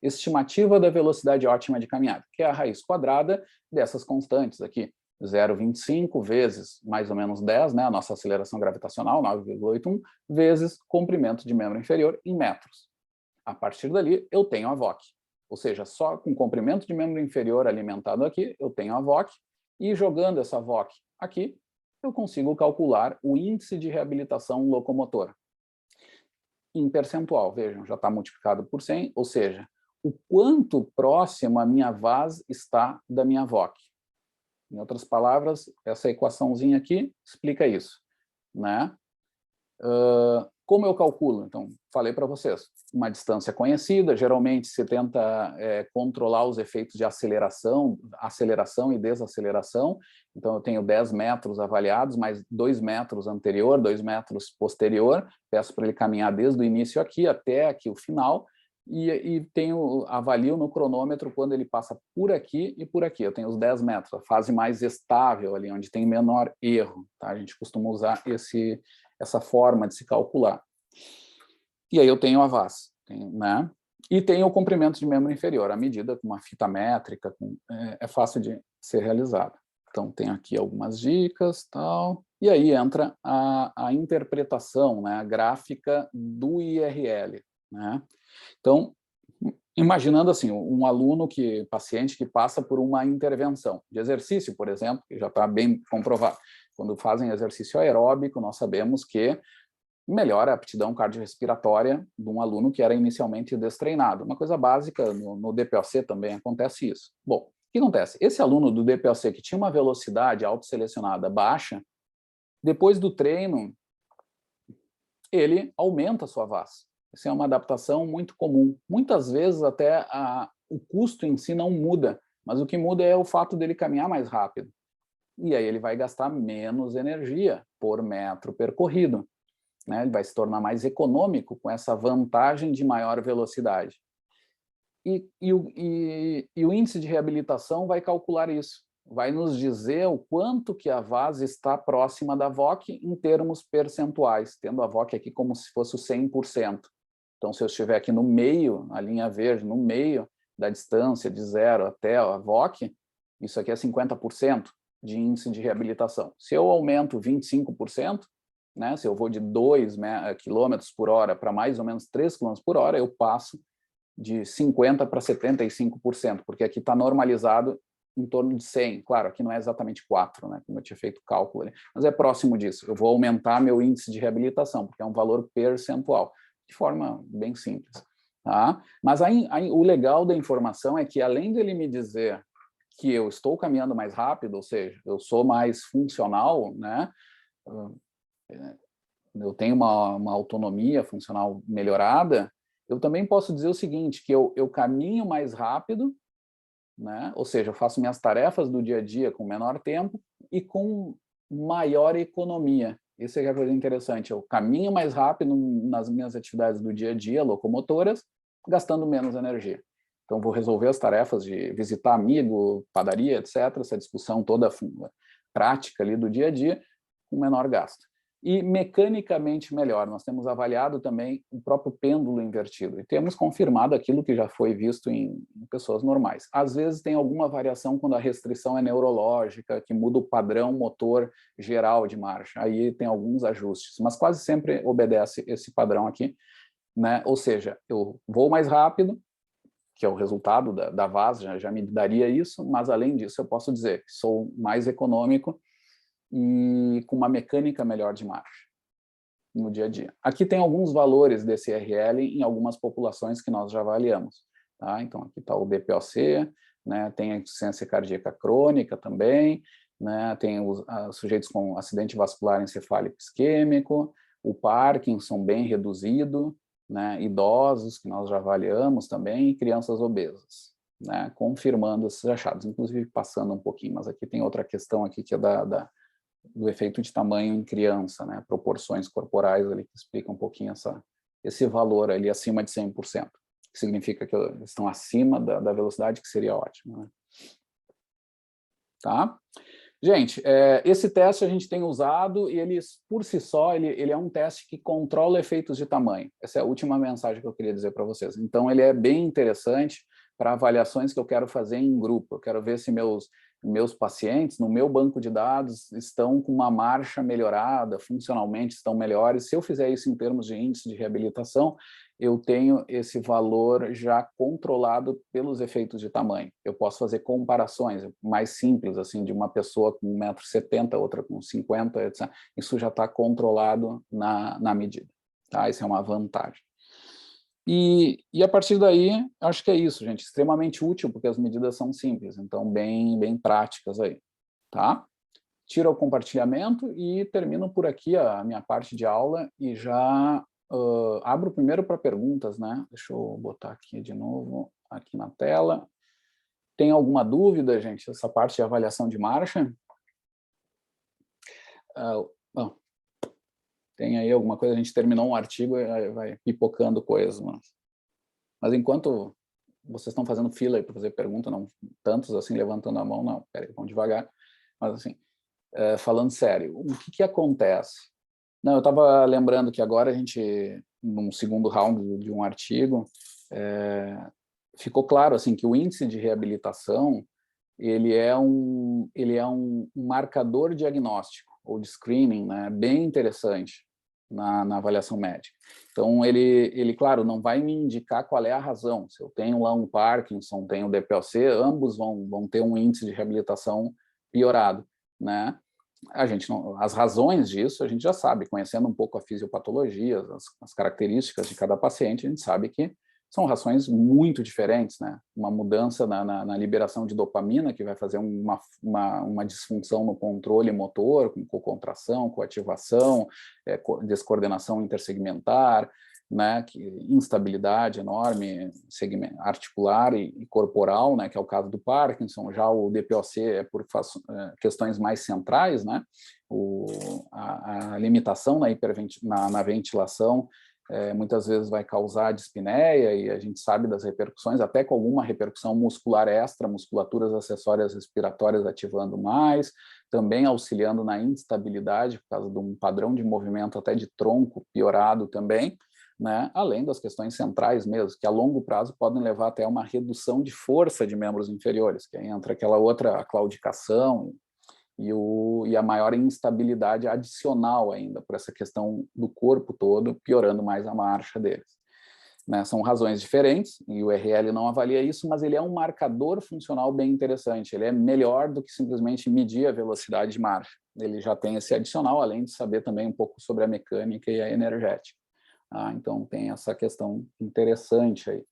estimativa da velocidade ótima de caminhada, que é a raiz quadrada dessas constantes aqui, 0,25 vezes mais ou menos 10, né, a nossa aceleração gravitacional, 9,81, vezes comprimento de membro inferior em metros. A partir dali, eu tenho a VOC. Ou seja, só com comprimento de membro inferior alimentado aqui, eu tenho a VOC, E jogando essa VOC aqui, eu consigo calcular o índice de reabilitação locomotora. Em percentual, vejam, já está multiplicado por 100, ou seja, o quanto próximo a minha VAS está da minha VOC. Em outras palavras, essa equaçãozinha aqui explica isso, né? Como eu calculo? Então, falei para vocês, uma distância conhecida, geralmente se tenta controlar os efeitos de aceleração e desaceleração, então eu tenho 10 metros avaliados, mais 2 metros anterior, 2 metros posterior, peço para ele caminhar desde o início aqui até aqui o final, e avalio no cronômetro quando ele passa por aqui e por aqui, eu tenho os 10 metros, a fase mais estável ali, onde tem menor erro, tá? A gente costuma usar essa forma de se calcular. E aí eu tenho a VAS, né? E tenho o comprimento de membro inferior, a medida com uma fita métrica, é fácil de ser realizada. Então, tem aqui algumas dicas, tal, e aí entra a interpretação, né, a gráfica do IRL, né? Então, imaginando assim, um paciente que passa por uma intervenção de exercício, por exemplo, que já está bem comprovado. Quando fazem exercício aeróbico, nós sabemos que melhora a aptidão cardiorrespiratória de um aluno que era inicialmente destreinado. Uma coisa básica, no DPOC também acontece isso. Bom, o que acontece? Esse aluno do DPOC que tinha uma velocidade autoselecionada baixa, depois do treino, ele aumenta a sua VAS. Essa é uma adaptação muito comum. Muitas vezes até o custo em si não muda, mas o que muda é o fato dele caminhar mais rápido. E aí ele vai gastar menos energia por metro percorrido, né? Ele vai se tornar mais econômico com essa vantagem de maior velocidade. E o índice de reabilitação vai calcular isso, vai nos dizer o quanto que a VAS está próxima da VOC em termos percentuais, tendo a VOC aqui como se fosse o 100%. Então, se eu estiver aqui no meio, a linha verde, no meio da distância de 0 até a VOC, isso aqui é 50% de índice de reabilitação. Se eu aumento 25%, né, se eu vou de 2 km por hora para mais ou menos 3 km por hora, eu passo de 50% para 75%, porque aqui está normalizado em torno de 100. Claro, aqui não é exatamente 4, né, como eu tinha feito o cálculo ali, mas é próximo disso. Eu vou aumentar meu índice de reabilitação, porque é um valor percentual, de forma bem simples. Tá? Mas o legal da informação é que, além dele me dizer que eu estou caminhando mais rápido, ou seja, eu sou mais funcional, né, eu tenho uma autonomia funcional melhorada, eu também posso dizer o seguinte, que eu caminho mais rápido, né, ou seja, eu faço minhas tarefas do dia a dia com menor tempo e com maior economia. Isso é a coisa interessante, eu caminho mais rápido nas minhas atividades do dia a dia, locomotoras, gastando menos energia. Então, vou resolver as tarefas de visitar amigo, padaria, etc., essa discussão toda prática ali do dia a dia, com menor gasto. E mecanicamente melhor, nós temos avaliado também o próprio pêndulo invertido, e temos confirmado aquilo que já foi visto em pessoas normais. Às vezes tem alguma variação quando a restrição é neurológica, que muda o padrão motor geral de marcha, aí tem alguns ajustes, mas quase sempre obedece esse padrão aqui, né? Ou seja, eu vou mais rápido, que é o resultado da VAS, já me daria isso, mas além disso eu posso dizer que sou mais econômico e com uma mecânica melhor de marcha no dia a dia. Aqui tem alguns valores desse IRL em algumas populações que nós já avaliamos. Tá? Então, aqui está o DPOC, né? Tem a insuficiência cardíaca crônica também, né? Tem os sujeitos com acidente vascular encefálico isquêmico, o Parkinson bem reduzido, né? Idosos, que nós já avaliamos também, e crianças obesas, né? Confirmando esses achados, inclusive passando um pouquinho, mas aqui tem outra questão aqui que é do efeito de tamanho em criança, né? Proporções corporais ali que explica um pouquinho esse valor ali acima de 100%, que significa que estão acima da velocidade, que seria ótimo, né? Tá? Gente, esse teste a gente tem usado e ele, por si só, ele é um teste que controla efeitos de tamanho. Essa é a última mensagem que eu queria dizer para vocês. Então, ele é bem interessante, para avaliações que eu quero fazer em grupo. Eu quero ver se meus pacientes, no meu banco de dados, estão com uma marcha melhorada, funcionalmente estão melhores. Se eu fizer isso em termos de índice de reabilitação, eu tenho esse valor já controlado pelos efeitos de tamanho. Eu posso fazer comparações mais simples, assim, de uma pessoa com 1,70 m, outra com 50, etc. Isso já está controlado na medida. Tá? Isso é uma vantagem. E a partir daí, acho que é isso, gente. Extremamente útil, porque as medidas são simples, então bem práticas aí. Tá? Tiro o compartilhamento e termino por aqui a minha parte de aula e já abro primeiro para perguntas, né? Deixa eu botar aqui de novo, aqui na tela. Tem alguma dúvida, gente, essa parte de avaliação de marcha? Bom, tem aí alguma coisa? A gente terminou um artigo e vai pipocando coisas, mas enquanto vocês estão fazendo fila aí para fazer pergunta, não tantos assim levantando a mão, não, peraí, vamos devagar, mas assim, falando sério, o que acontece? Não, eu estava lembrando que agora a gente, num segundo round de um artigo, ficou claro assim, que o índice de reabilitação ele é um marcador diagnóstico, ou de screening, né, bem interessante na avaliação médica. Então, ele, claro, não vai me indicar qual é a razão. Se eu tenho lá um Parkinson, tenho DPOC, ambos vão ter um índice de reabilitação piorado, né? A gente não, as razões disso a gente já sabe, conhecendo um pouco a fisiopatologia, as características de cada paciente, a gente sabe que são razões muito diferentes, né? Uma mudança na liberação de dopamina, que vai fazer uma disfunção no controle motor, com cocontração, coativação, descoordenação intersegmentar, né? Instabilidade enorme, articular e corporal, né? Que é o caso do Parkinson. Já o DPOC é por questões mais centrais, né? A limitação na ventilação muitas vezes vai causar dispneia, e a gente sabe das repercussões, até com alguma repercussão muscular extra, musculaturas acessórias respiratórias ativando mais, também auxiliando na instabilidade, por causa de um padrão de movimento até de tronco piorado também, né? Além das questões centrais mesmo, que a longo prazo podem levar até uma redução de força de membros inferiores, que aí entra aquela outra claudicação, e a maior instabilidade adicional ainda, por essa questão do corpo todo, piorando mais a marcha deles. Né? São razões diferentes, e o RL não avalia isso, mas ele é um marcador funcional bem interessante, ele é melhor do que simplesmente medir a velocidade de marcha. Ele já tem esse adicional, além de saber também um pouco sobre a mecânica e a energética. Então tem essa questão interessante aí.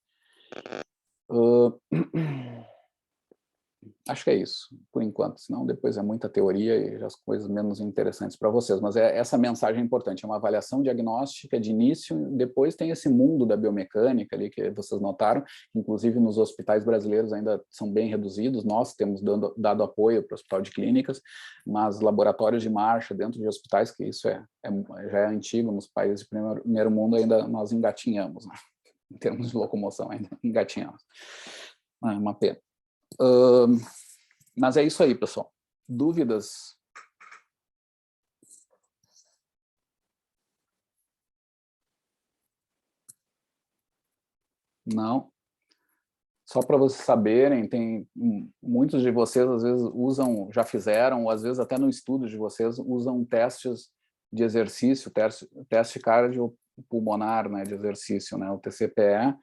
Acho que é isso, por enquanto, senão depois é muita teoria e as coisas menos interessantes para vocês, mas essa mensagem é importante, é uma avaliação diagnóstica de início, depois tem esse mundo da biomecânica ali, que vocês notaram, inclusive nos hospitais brasileiros ainda são bem reduzidos, nós temos dado apoio para o Hospital de Clínicas, mas laboratórios de marcha dentro de hospitais, que isso já é antigo, nos países de primeiro mundo ainda nós engatinhamos, né? Em termos de locomoção ainda engatinhamos. É uma pena. Mas é isso aí, pessoal. Dúvidas? Não? Só para vocês saberem, tem muitos de vocês às vezes usam, já fizeram, ou às vezes até no estudo de vocês, usam testes de exercício, teste cardiopulmonar, né, de exercício, né, o TCPE,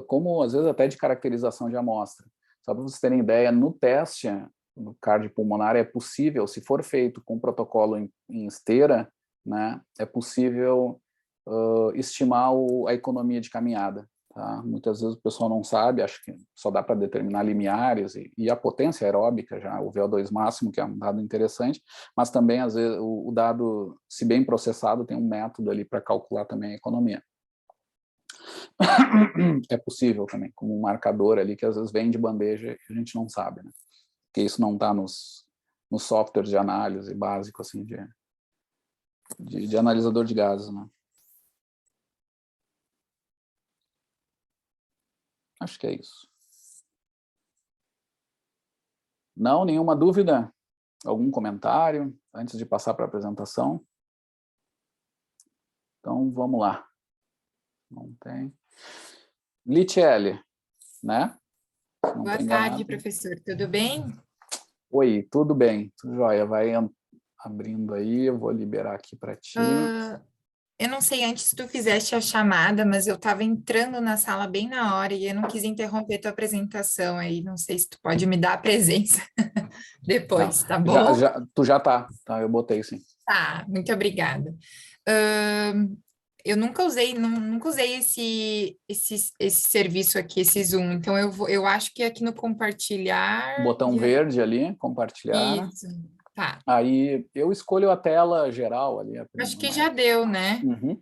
como às vezes até de caracterização de amostra. Só para vocês terem ideia, no teste no cardiopulmonar é possível, se for feito com protocolo em esteira, né, é possível estimar a economia de caminhada. Tá? Muitas vezes o pessoal não sabe, acho que só dá para determinar limiares e a potência aeróbica, já o VO2 máximo, que é um dado interessante, mas também, às vezes, o dado, se bem processado, tem um método ali para calcular também a economia. É possível também, como um marcador ali, que às vezes vem de bandeja e a gente não sabe, né? Porque isso não está nos softwares de análise básico, assim, de analisador de gases, né? Acho que é isso. Não, nenhuma dúvida? Algum comentário antes de passar para a apresentação? Então, vamos lá. Não tem. Lichelle, né? se não Boa estou tarde, enganado. professor. Tudo bem? Oi, tudo bem? Tudo jóia. Vai abrindo aí, eu vou liberar aqui para ti. Eu não sei antes se tu fizeste a chamada, mas eu estava entrando na sala bem na hora e eu não quis interromper tua apresentação aí. Não sei se tu pode me dar a presença Não, depois, tá bom? tu já tá, eu botei sim. Tá, muito obrigada. Ahn, eu nunca usei, nunca usei esse serviço aqui, esse Zoom. Então eu acho que aqui no compartilhar. Botão verde ali, compartilhar. Isso, tá. Aí eu escolho a tela geral ali. Acho que já deu, né? Uhum,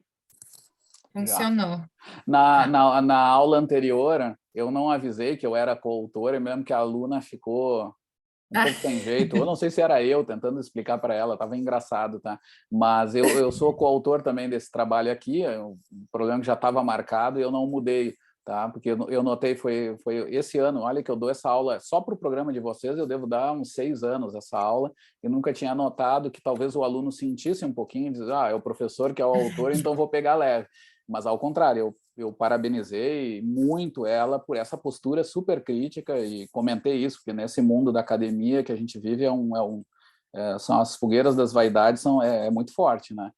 já. Funcionou. Na, Tá. na, na aula anterior, eu não avisei que eu era coautor, e mesmo que a aluna ficou um pouco sem jeito. Eu não sei se era eu tentando explicar para ela, estava engraçado, tá? Mas eu sou coautor também desse trabalho aqui, o problema é que já estava marcado e eu não mudei, tá? Porque eu notei, foi esse ano, olha que eu dou essa aula só para o programa de vocês, eu devo dar uns 6 anos essa aula, e nunca tinha notado que talvez o aluno sentisse um pouquinho, diz, é o professor que é o autor, então vou pegar leve. Mas, ao contrário, eu parabenizei muito ela por essa postura super crítica e comentei isso, porque nesse mundo da academia que a gente vive são as fogueiras das vaidades, é muito forte, né?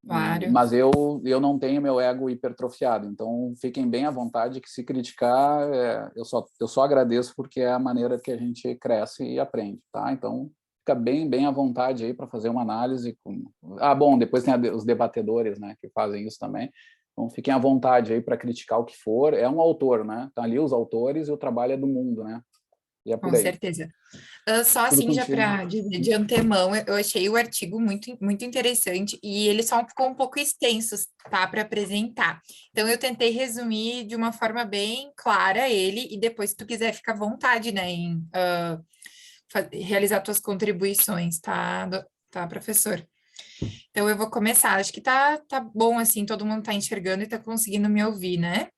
Claro. Mas eu não tenho meu ego hipertrofiado, então fiquem bem à vontade que se criticar, eu só agradeço porque é a maneira que a gente cresce e aprende, tá? Então fica bem à vontade aí para fazer uma análise. Bom, depois tem os debatedores, né, que fazem isso também. Então, fiquem à vontade aí para criticar o que for. É um autor, né? Tá ali os autores e o trabalho é do mundo, né? E é por Com aí. certeza. Só Tudo assim, já contigo. para dizer de antemão, eu achei o artigo muito interessante e ele só ficou um pouco extenso, tá, para apresentar. Então, eu tentei resumir de uma forma bem clara ele e depois, se tu quiser, fica à vontade, né, em realizar tuas contribuições, tá, tá, professor? Então, eu vou começar. Acho que tá bom, assim, todo mundo tá enxergando e tá conseguindo me ouvir, né?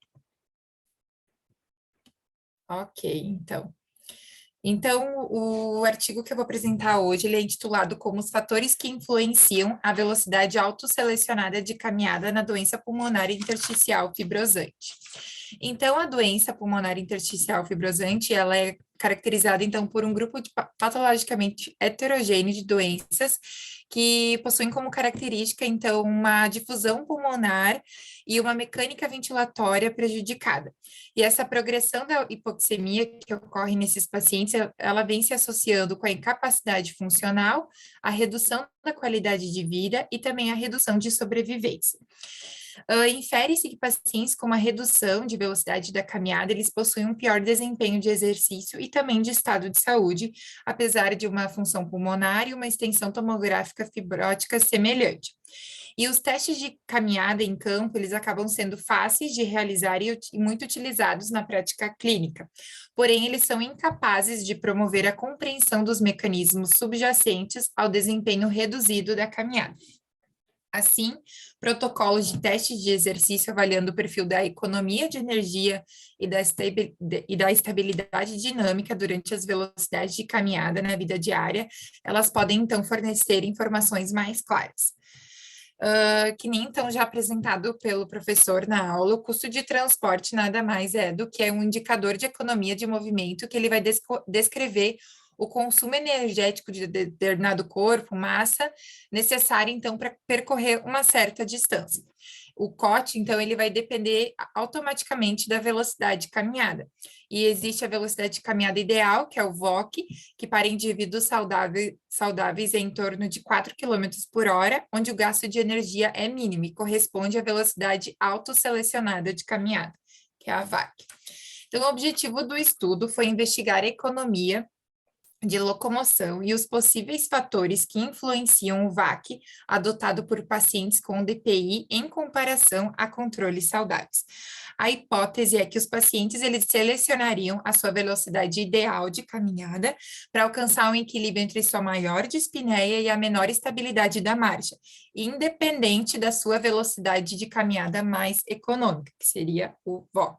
Ok, então. Então, o artigo que eu vou apresentar hoje, ele é intitulado como os fatores que influenciam a velocidade autosselecionada de caminhada na doença pulmonar intersticial fibrosante. Então, a doença pulmonar intersticial fibrosante, ela é caracterizada, então, por um grupo de patologicamente heterogêneo de doenças que possuem como característica, então, uma difusão pulmonar e uma mecânica ventilatória prejudicada. E essa progressão da hipoxemia que ocorre nesses pacientes, ela vem se associando com a incapacidade funcional, a redução da qualidade de vida e também a redução de sobrevivência. Infere-se que pacientes com uma redução de velocidade da caminhada, eles possuem um pior desempenho de exercício e também de estado de saúde, apesar de uma função pulmonar e uma extensão tomográfica fibrótica semelhante. E os testes de caminhada em campo, eles acabam sendo fáceis de realizar e muito utilizados na prática clínica. Porém, eles são incapazes de promover a compreensão dos mecanismos subjacentes ao desempenho reduzido da caminhada. Assim, protocolos de testes de exercício avaliando o perfil da economia de energia e da estabilidade dinâmica durante as velocidades de caminhada na vida diária, elas podem, então, fornecer informações mais claras. Que nem então já apresentado pelo professor na aula, o custo de transporte nada mais é do que um indicador de economia de movimento que ele vai descrever o consumo energético de determinado corpo, massa, necessária então para percorrer uma certa distância. O COT, então, ele vai depender automaticamente da velocidade de caminhada. E existe a velocidade de caminhada ideal, que é o VOC, que para indivíduos saudáveis é em torno de 4 km por hora, onde o gasto de energia é mínimo e corresponde à velocidade autosselecionada de caminhada, que é a VAC. Então, o objetivo do estudo foi investigar a economia de locomoção e os possíveis fatores que influenciam o VAC adotado por pacientes com DPI em comparação a controles saudáveis. A hipótese é que os pacientes eles selecionariam a sua velocidade ideal de caminhada para alcançar um equilíbrio entre sua maior dispneia e a menor estabilidade da marcha, independente da sua velocidade de caminhada mais econômica, que seria o VOC.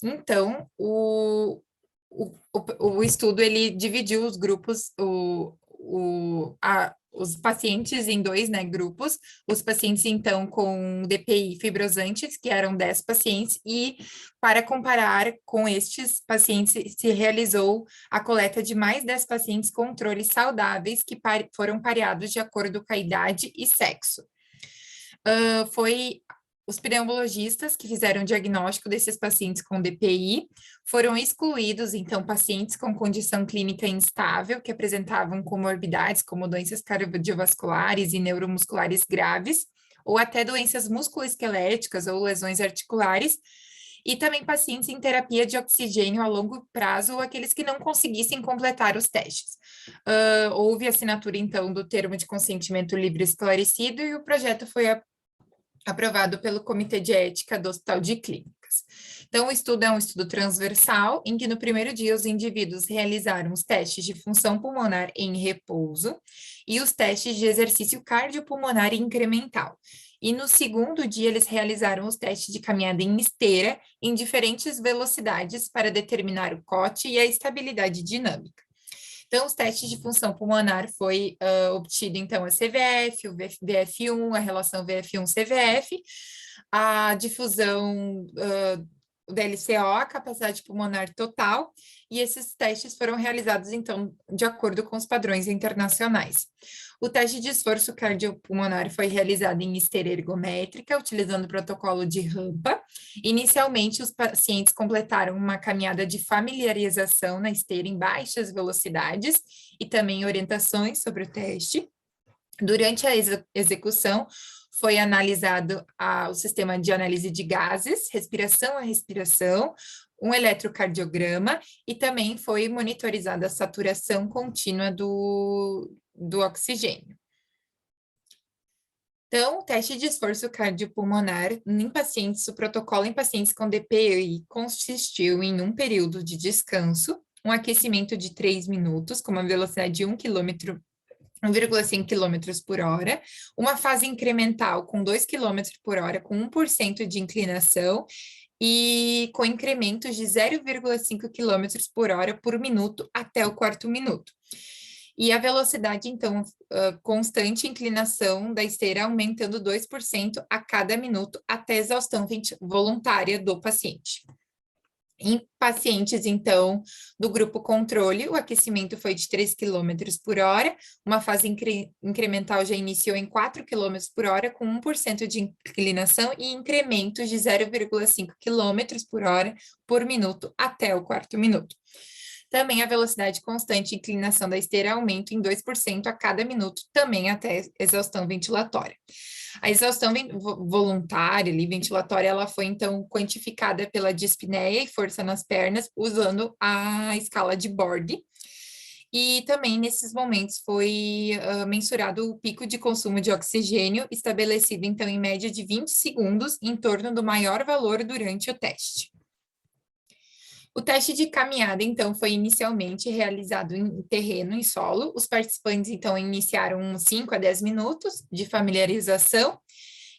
Então, o estudo ele dividiu os grupos, os pacientes em dois, né, grupos, os pacientes, então, com DPI fibrosantes, que eram 10 pacientes, e para comparar com estes pacientes, se realizou a coleta de mais 10 pacientes controles saudáveis, que foram pareados de acordo com a idade e sexo. Foi os pneumologistas que fizeram o diagnóstico desses pacientes com DPI, foram excluídos, então, pacientes com condição clínica instável, que apresentavam comorbidades como doenças cardiovasculares e neuromusculares graves, ou até doenças musculoesqueléticas ou lesões articulares, e também pacientes em terapia de oxigênio a longo prazo ou aqueles que não conseguissem completar os testes. Houve assinatura, então, do termo de consentimento livre esclarecido e o projeto foi aprovado pelo Comitê de Ética do Hospital de Clínicas. Então, o estudo é um estudo transversal, em que no primeiro dia os indivíduos realizaram os testes de função pulmonar em repouso e os testes de exercício cardiopulmonar incremental. E no segundo dia, eles realizaram os testes de caminhada em esteira em diferentes velocidades para determinar o COT e a estabilidade dinâmica. Então, os testes de função pulmonar foi obtido, então, a CVF, o VF1, a relação VF1-CVF, a difusão da LCO, a capacidade pulmonar total, e esses testes foram realizados, então, de acordo com os padrões internacionais. O teste de esforço cardiopulmonar foi realizado em esteira ergométrica, utilizando o protocolo de rampa. Inicialmente, os pacientes completaram uma caminhada de familiarização na esteira em baixas velocidades e também orientações sobre o teste. Durante a execução, foi analisado o sistema de análise de gases, respiração a respiração, um eletrocardiograma e também foi monitorizada a saturação contínua do oxigênio. Então, o teste de esforço cardiopulmonar em pacientes, o protocolo em pacientes com DPI consistiu em um período de descanso, um aquecimento de 3 minutos, com uma velocidade de 1,5 km por hora, uma fase incremental com 2 km por hora, com 1% de inclinação, e com incrementos de 0,5 km por hora por minuto até o 4º minuto. E a velocidade, então, constante inclinação da esteira aumentando 2% a cada minuto até a exaustão voluntária do paciente. Em pacientes, então, do grupo controle, o aquecimento foi de 3 km por hora, uma fase incremental já iniciou em 4 km por hora, com 1% de inclinação e incrementos de 0,5 km por hora por minuto até o 4º minuto. Também a velocidade constante de inclinação da esteira aumenta em 2% a cada minuto, também até exaustão ventilatória. A exaustão voluntária, ventilatória, ela foi, então, quantificada pela dispneia e força nas pernas, usando a escala de Borde. E também, nesses momentos, foi mensurado o pico de consumo de oxigênio, estabelecido, então, em média de 20 segundos, em torno do maior valor durante o teste. O teste de caminhada, então, foi inicialmente realizado em terreno, em solo. Os participantes, então, iniciaram 5 a 10 minutos de familiarização.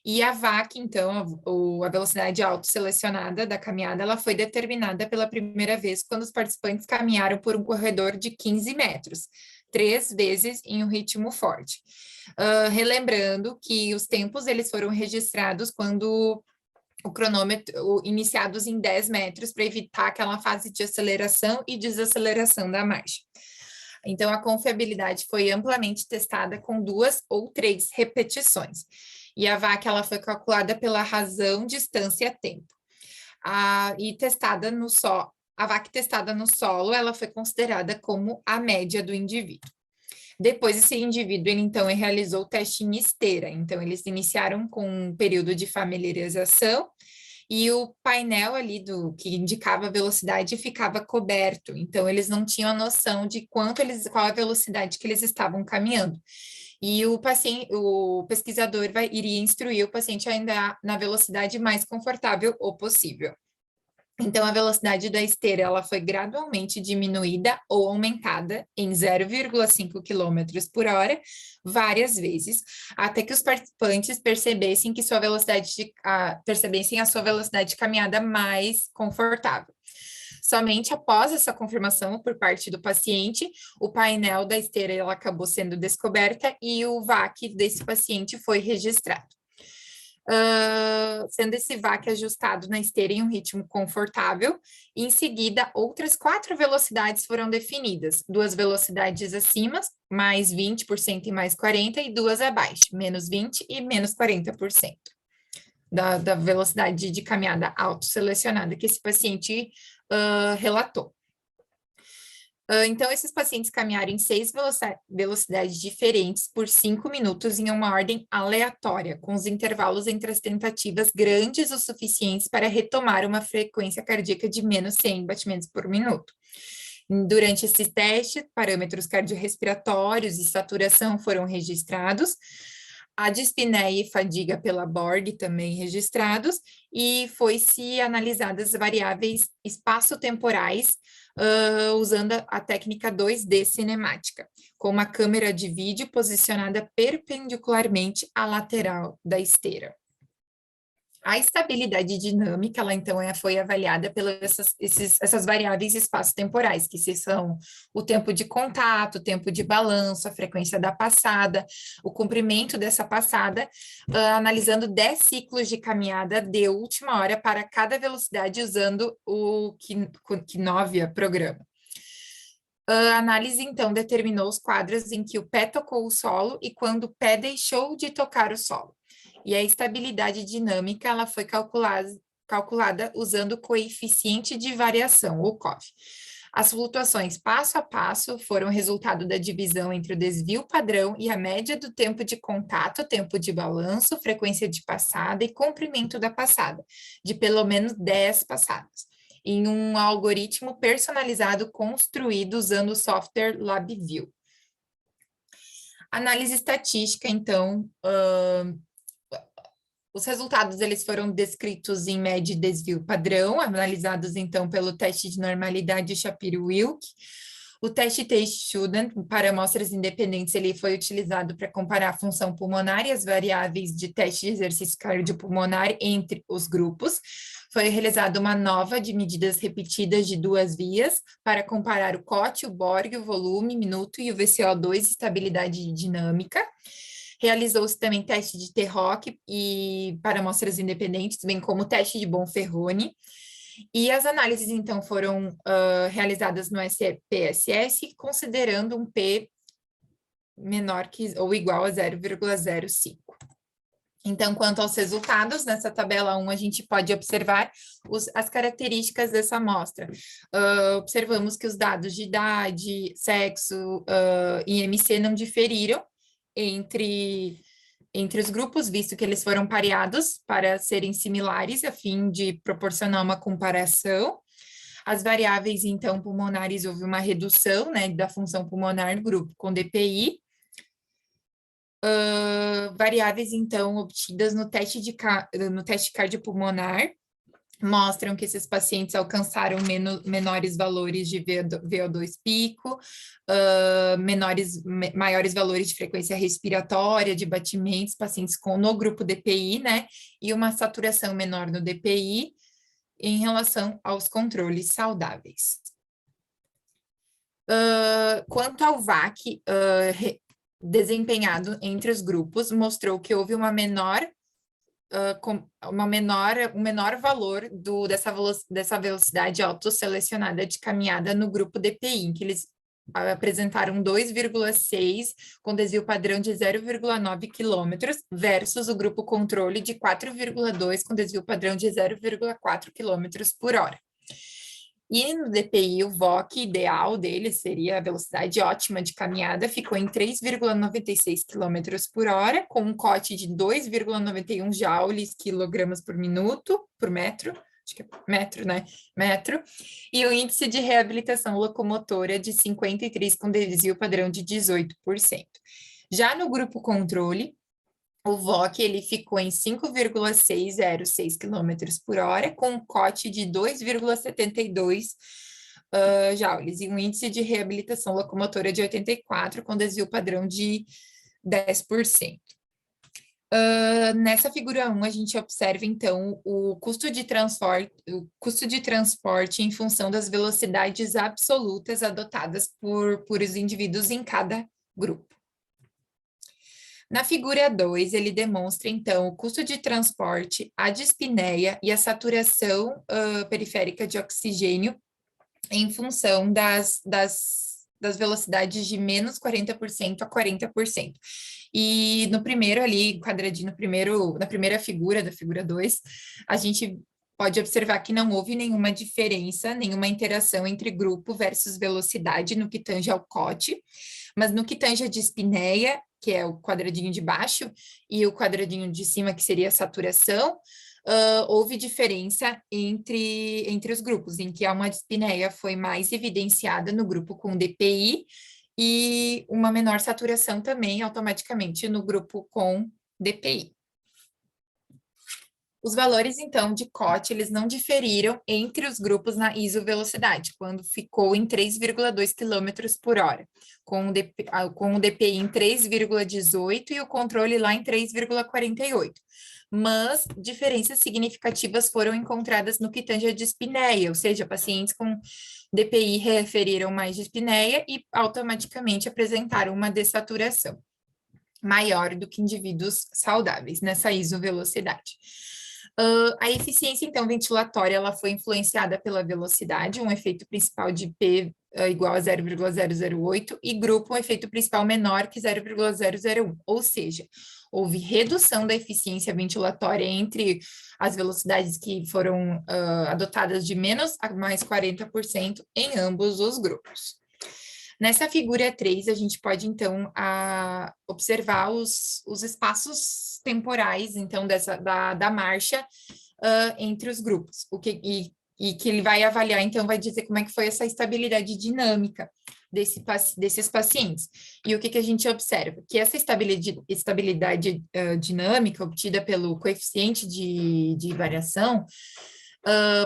E a VAC, então, a velocidade autoselecionada da caminhada, ela foi determinada pela primeira vez quando os participantes caminharam por um corredor de 15 metros, 3 vezes em um ritmo forte. Relembrando que os tempos, eles foram registrados quando o cronômetro iniciados em 10 metros para evitar aquela fase de aceleração e desaceleração da marcha. Então, a confiabilidade foi amplamente testada com 2 ou 3 repetições. E a VAC, ela foi calculada pela razão, distância e tempo. E testada no solo, a VAC testada no solo, ela foi considerada como a média do indivíduo. Depois, esse indivíduo, ele, então, realizou o teste em esteira. Então, eles iniciaram com um período de familiarização e o painel ali que indicava a velocidade ficava coberto. Então, eles não tinham a noção de qual a velocidade que eles estavam caminhando. E o pesquisador iria instruir o paciente a andar na velocidade mais confortável ou possível. Então, a velocidade da esteira, ela foi gradualmente diminuída ou aumentada em 0,5 km por hora, várias vezes, até que os participantes percebessem a sua velocidade de caminhada mais confortável. Somente após essa confirmação por parte do paciente, o painel da esteira ela acabou sendo descoberta e o VAC desse paciente foi registrado. Sendo esse VAC ajustado na esteira em um ritmo confortável, e em seguida outras 4 velocidades foram definidas, 2 velocidades acima, mais 20% e mais 40%, e 2 abaixo, menos 20% e menos 40%. Da velocidade de caminhada autoselecionada que esse paciente relatou. Então, esses pacientes caminharam em 6 velocidades diferentes por 5 minutos em uma ordem aleatória, com os intervalos entre as tentativas grandes o suficientes para retomar uma frequência cardíaca de menos 100 batimentos por minuto. Durante esse teste, parâmetros cardiorrespiratórios e saturação foram registrados, a dispneia e fadiga pela Borg também registrados, e foi-se analisadas variáveis espaço-temporais usando a técnica 2D cinemática, com uma câmera de vídeo posicionada perpendicularmente à lateral da esteira. A estabilidade dinâmica, ela então foi avaliada pelas essas variáveis espaço-temporais, que são o tempo de contato, o tempo de balanço, a frequência da passada, o comprimento dessa passada, analisando 10 ciclos de caminhada de última hora para cada velocidade usando o Kinovia programa. A análise, então, determinou os quadros em que o pé tocou o solo e quando o pé deixou de tocar o solo. E a estabilidade dinâmica ela foi calculada usando o coeficiente de variação, o COV. As flutuações passo a passo foram resultado da divisão entre o desvio padrão e a média do tempo de contato, tempo de balanço, frequência de passada e comprimento da passada, de pelo menos 10 passadas, em um algoritmo personalizado construído usando o software LabVIEW. Análise estatística, então, os resultados eles foram descritos em média e desvio padrão, analisados então pelo teste de normalidade Shapiro-Wilk. O teste Tay-Schudan para amostras independentes ele foi utilizado para comparar a função pulmonar e as variáveis de teste de exercício cardiopulmonar entre os grupos. Foi realizada uma nova de medidas repetidas de 2 vias para comparar o COT, o Borg, o volume, minuto e o VCO2, estabilidade dinâmica. Realizou-se também teste de T-ROC e para amostras independentes, bem como teste de Bonferroni. E as análises, então, foram realizadas no SPSS, considerando um P menor que ou igual a 0,05. Então, quanto aos resultados, nessa tabela 1, a gente pode observar as características dessa amostra. Observamos que os dados de idade, sexo e IMC não diferiram entre os grupos, visto que eles foram pareados para serem similares, a fim de proporcionar uma comparação. As variáveis, então, pulmonares, houve uma redução, né, da função pulmonar no grupo com DPI. Variáveis, então, obtidas no teste cardiopulmonar, mostram que esses pacientes alcançaram menores valores de VO2 pico, maiores valores de frequência respiratória, de batimentos, pacientes no grupo DPI, né, e uma saturação menor no DPI em relação aos controles saudáveis. Quanto ao VAC desempenhado entre os grupos, mostrou que houve um menor valor dessa velocidade autoselecionada de caminhada no grupo DPI, em que eles apresentaram 2,6 com desvio padrão de 0,9 km versus o grupo controle de 4,2 com desvio padrão de 0,4 km por hora. E no DPI, o VOC ideal dele seria a velocidade ótima de caminhada, ficou em 3,96 km por hora, com um COT de 2,91 joules quilogramas por metro, acho que é metro, né? Metro, e o índice de reabilitação locomotora de 53, com desvio padrão de 18%. Já no grupo controle, o VOC ele ficou em 5,606 km por hora, com um COT de 2,72 joules, e um índice de reabilitação locomotora de 84, com desvio padrão de 10%. Nessa figura 1, a gente observa, então, o custo de transporte em função das velocidades absolutas adotadas por os indivíduos em cada grupo. Na figura 2, ele demonstra, então, o custo de transporte, a dispneia e a saturação periférica de oxigênio em função das velocidades de menos 40% a 40%. E no primeiro ali, quadradinho, na primeira figura, da figura 2, a gente pode observar que não houve nenhuma diferença, nenhuma interação entre grupo versus velocidade no que tange ao COT, mas no que tange a dispneia, que é o quadradinho de baixo, e o quadradinho de cima, que seria a saturação, houve diferença entre os grupos, em que uma dispneia foi mais evidenciada no grupo com DPI e uma menor saturação também, automaticamente, no grupo com DPI. Os valores, então, de COT, eles não diferiram entre os grupos na isovelocidade, quando ficou em 3,2 km por hora, com o DPI em 3,18 e o controle lá em 3,48. Mas diferenças significativas foram encontradas no que tange a dispneia, ou seja, pacientes com DPI referiram mais dispneia e automaticamente apresentaram uma dessaturação maior do que indivíduos saudáveis nessa isovelocidade. A eficiência, então, ventilatória, ela foi influenciada pela velocidade, um efeito principal de P igual a 0,008, e grupo, um efeito principal menor que 0,001, ou seja, houve redução da eficiência ventilatória entre as velocidades que foram adotadas de menos a mais 40% em ambos os grupos. Nessa figura 3, a gente pode, então, observar os espaços temporais, então, da marcha entre os grupos, e que ele vai avaliar, então, vai dizer como é que foi essa estabilidade dinâmica desses pacientes. E o que a gente observa? Que essa estabilidade dinâmica obtida pelo coeficiente de variação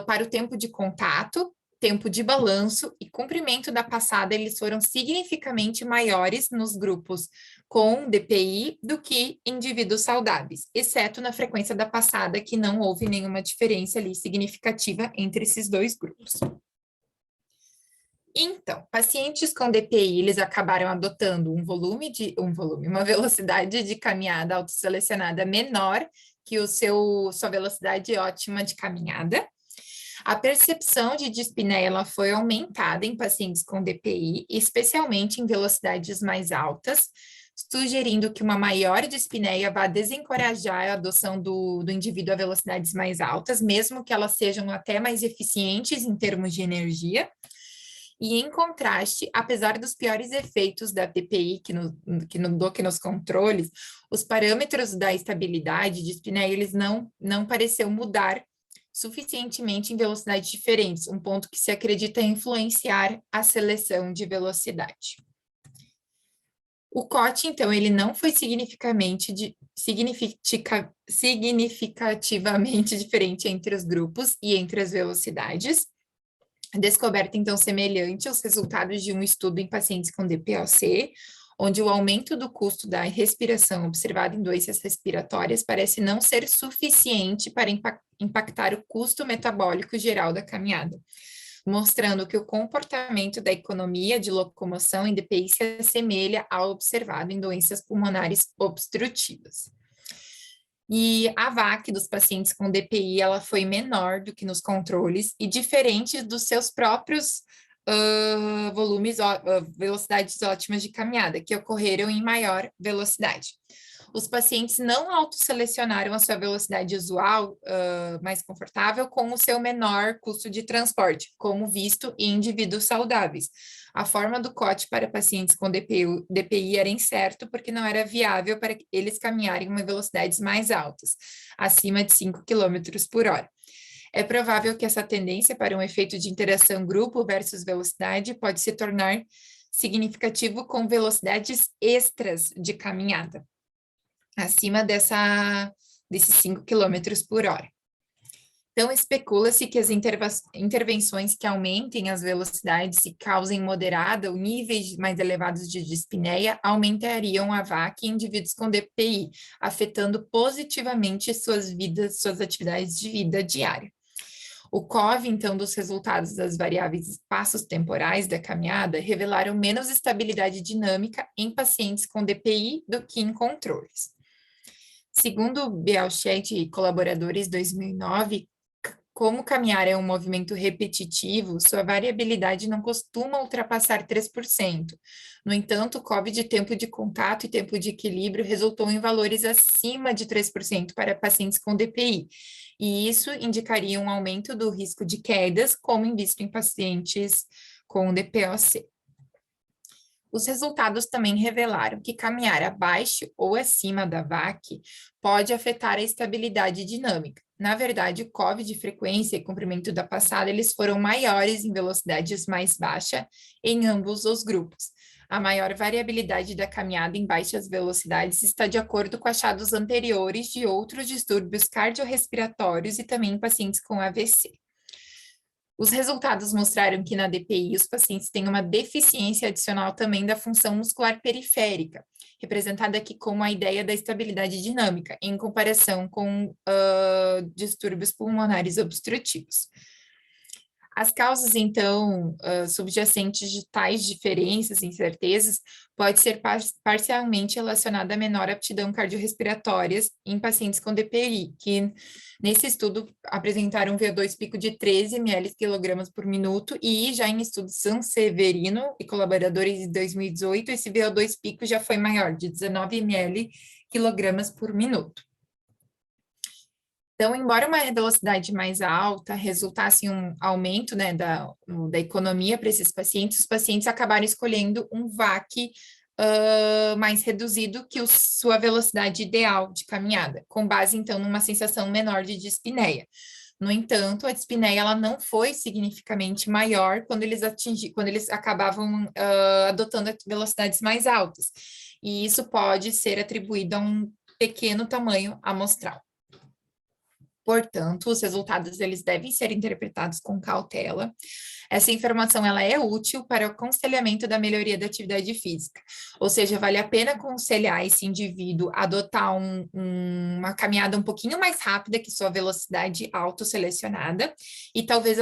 para o tempo de contato, tempo de balanço e comprimento da passada, eles foram significativamente maiores nos grupos com DPI do que indivíduos saudáveis, exceto na frequência da passada, que não houve nenhuma diferença ali significativa entre esses dois grupos. Então, pacientes com DPI, eles acabaram adotando uma velocidade de caminhada autosselecionada menor que sua velocidade ótima de caminhada. A percepção de dispneia ela foi aumentada em pacientes com DPI, especialmente em velocidades mais altas, sugerindo que uma maior dispneia vai desencorajar a adoção do indivíduo a velocidades mais altas, mesmo que elas sejam até mais eficientes em termos de energia. E, em contraste, apesar dos piores efeitos da DPI que nos controles, os parâmetros da estabilidade de dispneia, eles não pareceram mudar suficientemente em velocidades diferentes, um ponto que se acredita influenciar a seleção de velocidade. O COT, então, ele não foi significativamente diferente entre os grupos e entre as velocidades. Descoberta, então, semelhante aos resultados de um estudo em pacientes com DPOC, onde o aumento do custo da respiração observado em doenças respiratórias parece não ser suficiente para impactar o custo metabólico geral da caminhada, mostrando que o comportamento da economia de locomoção em DPI se assemelha ao observado em doenças pulmonares obstrutivas. E a VAC dos pacientes com DPI, ela foi menor do que nos controles e diferente dos seus próprios velocidades ótimas de caminhada, que ocorreram em maior velocidade. Os pacientes não autosselecionaram a sua velocidade usual mais confortável com o seu menor custo de transporte, como visto em indivíduos saudáveis. A forma do COT para pacientes com DPI era incerto porque não era viável para eles caminharem em velocidades mais altas, acima de 5 km por hora. É provável que essa tendência para um efeito de interação grupo versus velocidade pode se tornar significativo com velocidades extras de caminhada, acima desses 5 km por hora. Então, especula-se que as intervenções que aumentem as velocidades e causem moderada ou níveis mais elevados de dispneia aumentariam a VAC em indivíduos com DPI, afetando positivamente suas atividades de vida diária. O COV, então, dos resultados das variáveis espaços temporais da caminhada revelaram menos estabilidade dinâmica em pacientes com DPI do que em controles. Segundo Bialchet e colaboradores, 2009, como caminhar é um movimento repetitivo, sua variabilidade não costuma ultrapassar 3%. No entanto, o COV de tempo de contato e tempo de equilíbrio resultou em valores acima de 3% para pacientes com DPI, e isso indicaria um aumento do risco de quedas, como visto em pacientes com DPOC. Os resultados também revelaram que caminhar abaixo ou acima da VAC pode afetar a estabilidade dinâmica. Na verdade, o COV de frequência e comprimento da passada, eles foram maiores em velocidades mais baixas em ambos os grupos. A maior variabilidade da caminhada em baixas velocidades está de acordo com achados anteriores de outros distúrbios cardiorrespiratórios e também em pacientes com AVC. Os resultados mostraram que na DPI os pacientes têm uma deficiência adicional também da função muscular periférica, representada aqui como a ideia da estabilidade dinâmica, em comparação com distúrbios pulmonares obstrutivos. As causas, então, subjacentes de tais diferenças e incertezas pode ser parcialmente relacionada à menor aptidão cardiorrespiratórias em pacientes com DPI, que nesse estudo apresentaram um VO2 pico de 13 ml/kg por minuto, e já em estudo Sanseverino e colaboradores de 2018, esse VO2 pico já foi maior, de 19 ml/kg por minuto. Então, embora uma velocidade mais alta resultasse em um aumento, né, da economia para esses pacientes, os pacientes acabaram escolhendo um VAC mais reduzido que sua velocidade ideal de caminhada, com base, então, numa sensação menor de dispneia. No entanto, a dispneia ela não foi significativamente maior quando eles acabavam adotando velocidades mais altas, e isso pode ser atribuído a um pequeno tamanho amostral. Portanto, os resultados eles devem ser interpretados com cautela. Essa informação ela é útil para o aconselhamento da melhoria da atividade física, ou seja, vale a pena aconselhar esse indivíduo a adotar uma caminhada um pouquinho mais rápida que sua velocidade autoselecionada, e talvez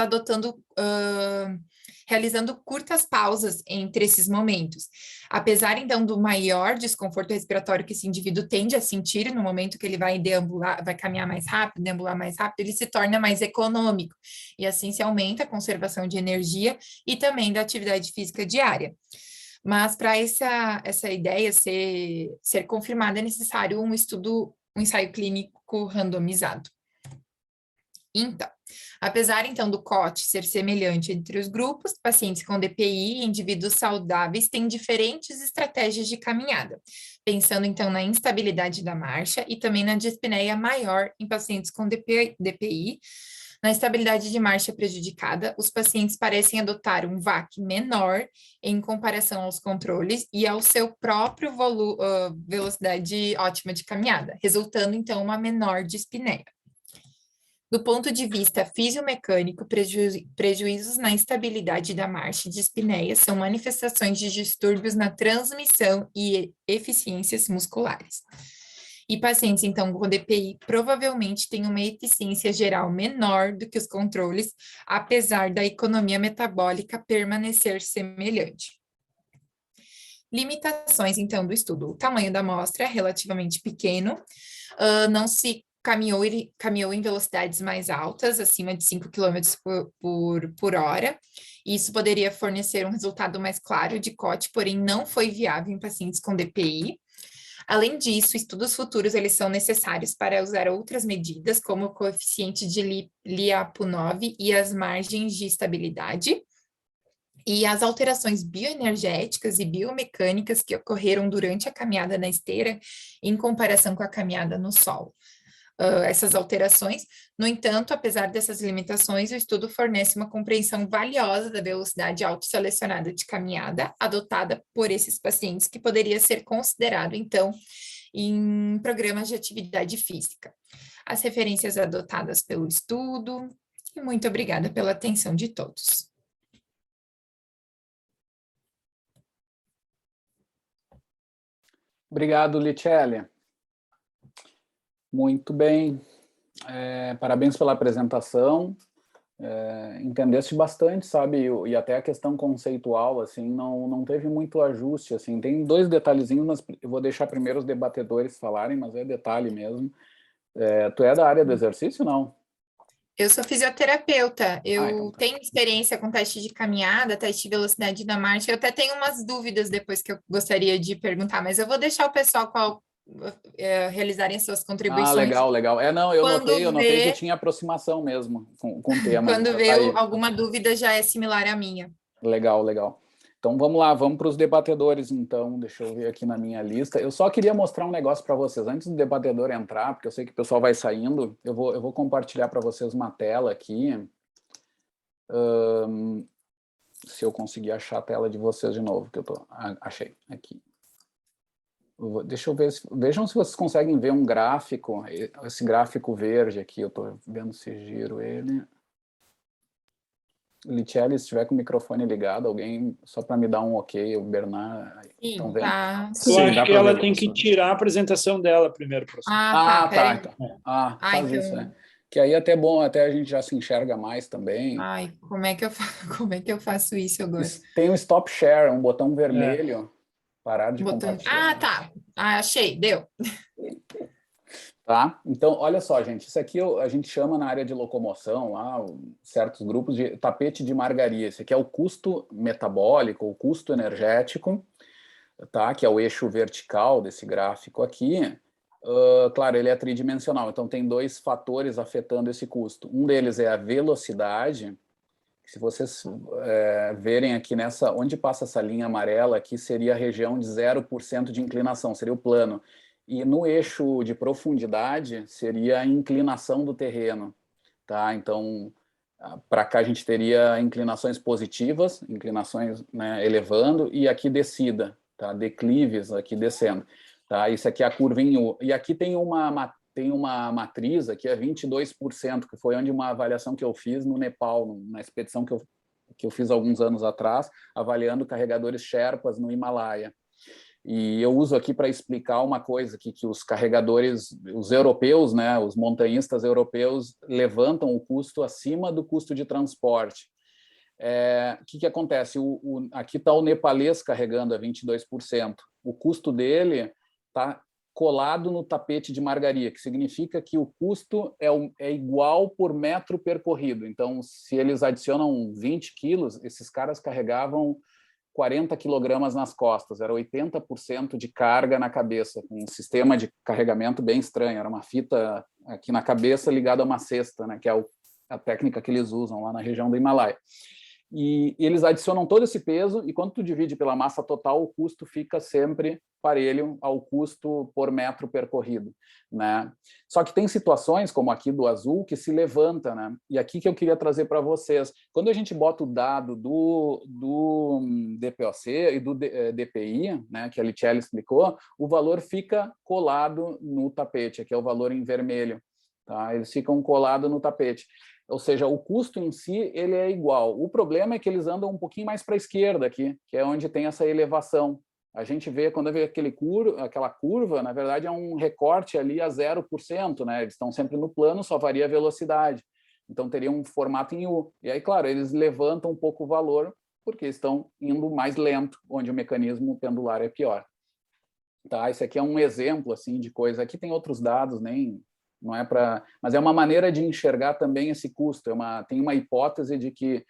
realizando curtas pausas entre esses momentos. Apesar, então, do maior desconforto respiratório que esse indivíduo tende a sentir no momento que ele vai deambular, vai caminhar mais rápido, deambular mais rápido, ele se torna mais econômico, e assim se aumenta a conservação de energia e também da atividade física diária. Mas para essa ideia ser confirmada, é necessário um ensaio clínico randomizado. Então, apesar, então, do COT ser semelhante entre os grupos, pacientes com DPI e indivíduos saudáveis têm diferentes estratégias de caminhada, pensando, então, na instabilidade da marcha e também na dispneia maior em pacientes com DPI. Na estabilidade de marcha prejudicada, os pacientes parecem adotar um VAC menor em comparação aos controles e ao seu próprio velocidade ótima de caminhada, resultando, então, uma menor dispneia. Do ponto de vista fisiomecânico, prejuízos na estabilidade da marcha e dispneia são manifestações de distúrbios na transmissão e eficiências musculares. E pacientes, então, com DPI provavelmente têm uma eficiência geral menor do que os controles, apesar da economia metabólica permanecer semelhante. Limitações, então, do estudo. O tamanho da amostra é relativamente pequeno, não se caminhou em velocidades mais altas, acima de 5 km por hora. Isso poderia fornecer um resultado mais claro de COT, porém não foi viável em pacientes com DPI. Além disso, estudos futuros eles são necessários para usar outras medidas, como o coeficiente de Lyapunov e as margens de estabilidade, e as alterações bioenergéticas e biomecânicas que ocorreram durante a caminhada na esteira em comparação com a caminhada no solo. Essas alterações. No entanto, apesar dessas limitações, o estudo fornece uma compreensão valiosa da velocidade autoselecionada de caminhada adotada por esses pacientes, que poderia ser considerado, então, em programas de atividade física. As referências adotadas pelo estudo, e muito obrigada pela atenção de todos. Obrigado, Lichele. Muito bem. Parabéns pela apresentação. Entendeste bastante, sabe? E até a questão conceitual, assim, não teve muito ajuste, assim. Tem 2 detalhezinhos, mas eu vou deixar primeiro os debatedores falarem, mas é detalhe mesmo. Tu é da área do exercício, não? Eu sou fisioterapeuta, eu então tá. tenho experiência com teste de caminhada, teste de velocidade na marcha, eu até tenho umas dúvidas depois que eu gostaria de perguntar, mas eu vou deixar o pessoal realizarem suas contribuições. Legal. Não, eu notei que tinha aproximação mesmo com o tema. Quando vê alguma dúvida já é similar à minha. Legal. Então, vamos lá, vamos para os debatedores, então, deixa eu ver aqui na minha lista. Eu só queria mostrar um negócio para vocês, antes do debatedor entrar, porque eu sei que o pessoal vai saindo, eu vou compartilhar para vocês uma tela aqui, se eu conseguir achar a tela de vocês de novo, que achei, aqui. Deixa eu ver, vejam se vocês conseguem ver um gráfico, esse gráfico verde aqui, eu estou vendo se giro ele... Lichele, se estiver com o microfone ligado, alguém, só para me dar um ok, o Bernard... Sim, vendo? tá. Eu acho que ela tem que tirar a apresentação dela primeiro, professor. Tá. Então. Faz então... isso, Que aí até bom, até a gente já se enxerga mais também. Como é que eu faço isso agora? Tem um stop share, um botão vermelho, parar de compartilhar. Tá. Achei, deu. Tá? Então, olha só, gente, isso aqui a gente chama na área de locomoção, lá, certos grupos, de tapete de margaria. Esse aqui é o custo metabólico, o custo energético, tá? Que é o eixo vertical desse gráfico aqui. Claro, ele é tridimensional, então tem 2 fatores afetando esse custo. Um deles é a velocidade. Se vocês verem aqui onde passa essa linha amarela, aqui seria a região de 0% de inclinação, seria o plano. E no eixo de profundidade seria a inclinação do terreno, tá? Então, para cá a gente teria inclinações positivas, inclinações, né, elevando, e aqui descida, tá? Declives aqui descendo, tá? Isso aqui é a curva em U. E aqui tem uma matriz, aqui é 22%, que foi onde uma avaliação que eu fiz no Nepal, na expedição que eu fiz alguns anos atrás, avaliando carregadores Sherpas no Himalaia. E eu uso aqui para explicar uma coisa que os carregadores, os europeus, né, os montanhistas europeus, levantam o custo acima do custo de transporte. O que acontece? Aqui está o nepalês carregando a 22%. O custo dele está colado no tapete de margaria, que significa que o custo é igual por metro percorrido. Então, se eles adicionam 20 quilos, esses caras carregavam 40 quilogramas nas costas, era 80% de carga na cabeça, com um sistema de carregamento bem estranho, era uma fita aqui na cabeça ligada a uma cesta, né, que é a técnica que eles usam lá na região do Himalaia. E eles adicionam todo esse peso, e quando tu divide pela massa total, o custo fica sempre parelho ao custo por metro percorrido, né? Só que tem situações, como aqui do azul, que se levanta, né? E aqui que eu queria trazer para vocês. Quando a gente bota o dado do DPOC e do DPI, né, que a Lichele explicou, o valor fica colado no tapete, aqui é o valor em vermelho, tá? Eles ficam colados no tapete. Ou seja, o custo em si ele é igual. O problema é que eles andam um pouquinho mais para a esquerda aqui, que é onde tem essa elevação. A gente vê, quando vê aquela curva, na verdade é um recorte ali a 0%, né? Eles estão sempre no plano, só varia a velocidade. Então teria um formato em U. E aí, claro, eles levantam um pouco o valor porque estão indo mais lento, onde o mecanismo pendular é pior. Tá? Esse aqui é um exemplo assim, de coisa. Aqui tem outros dados, não é para, mas é uma maneira de enxergar também esse custo. Tem uma hipótese de que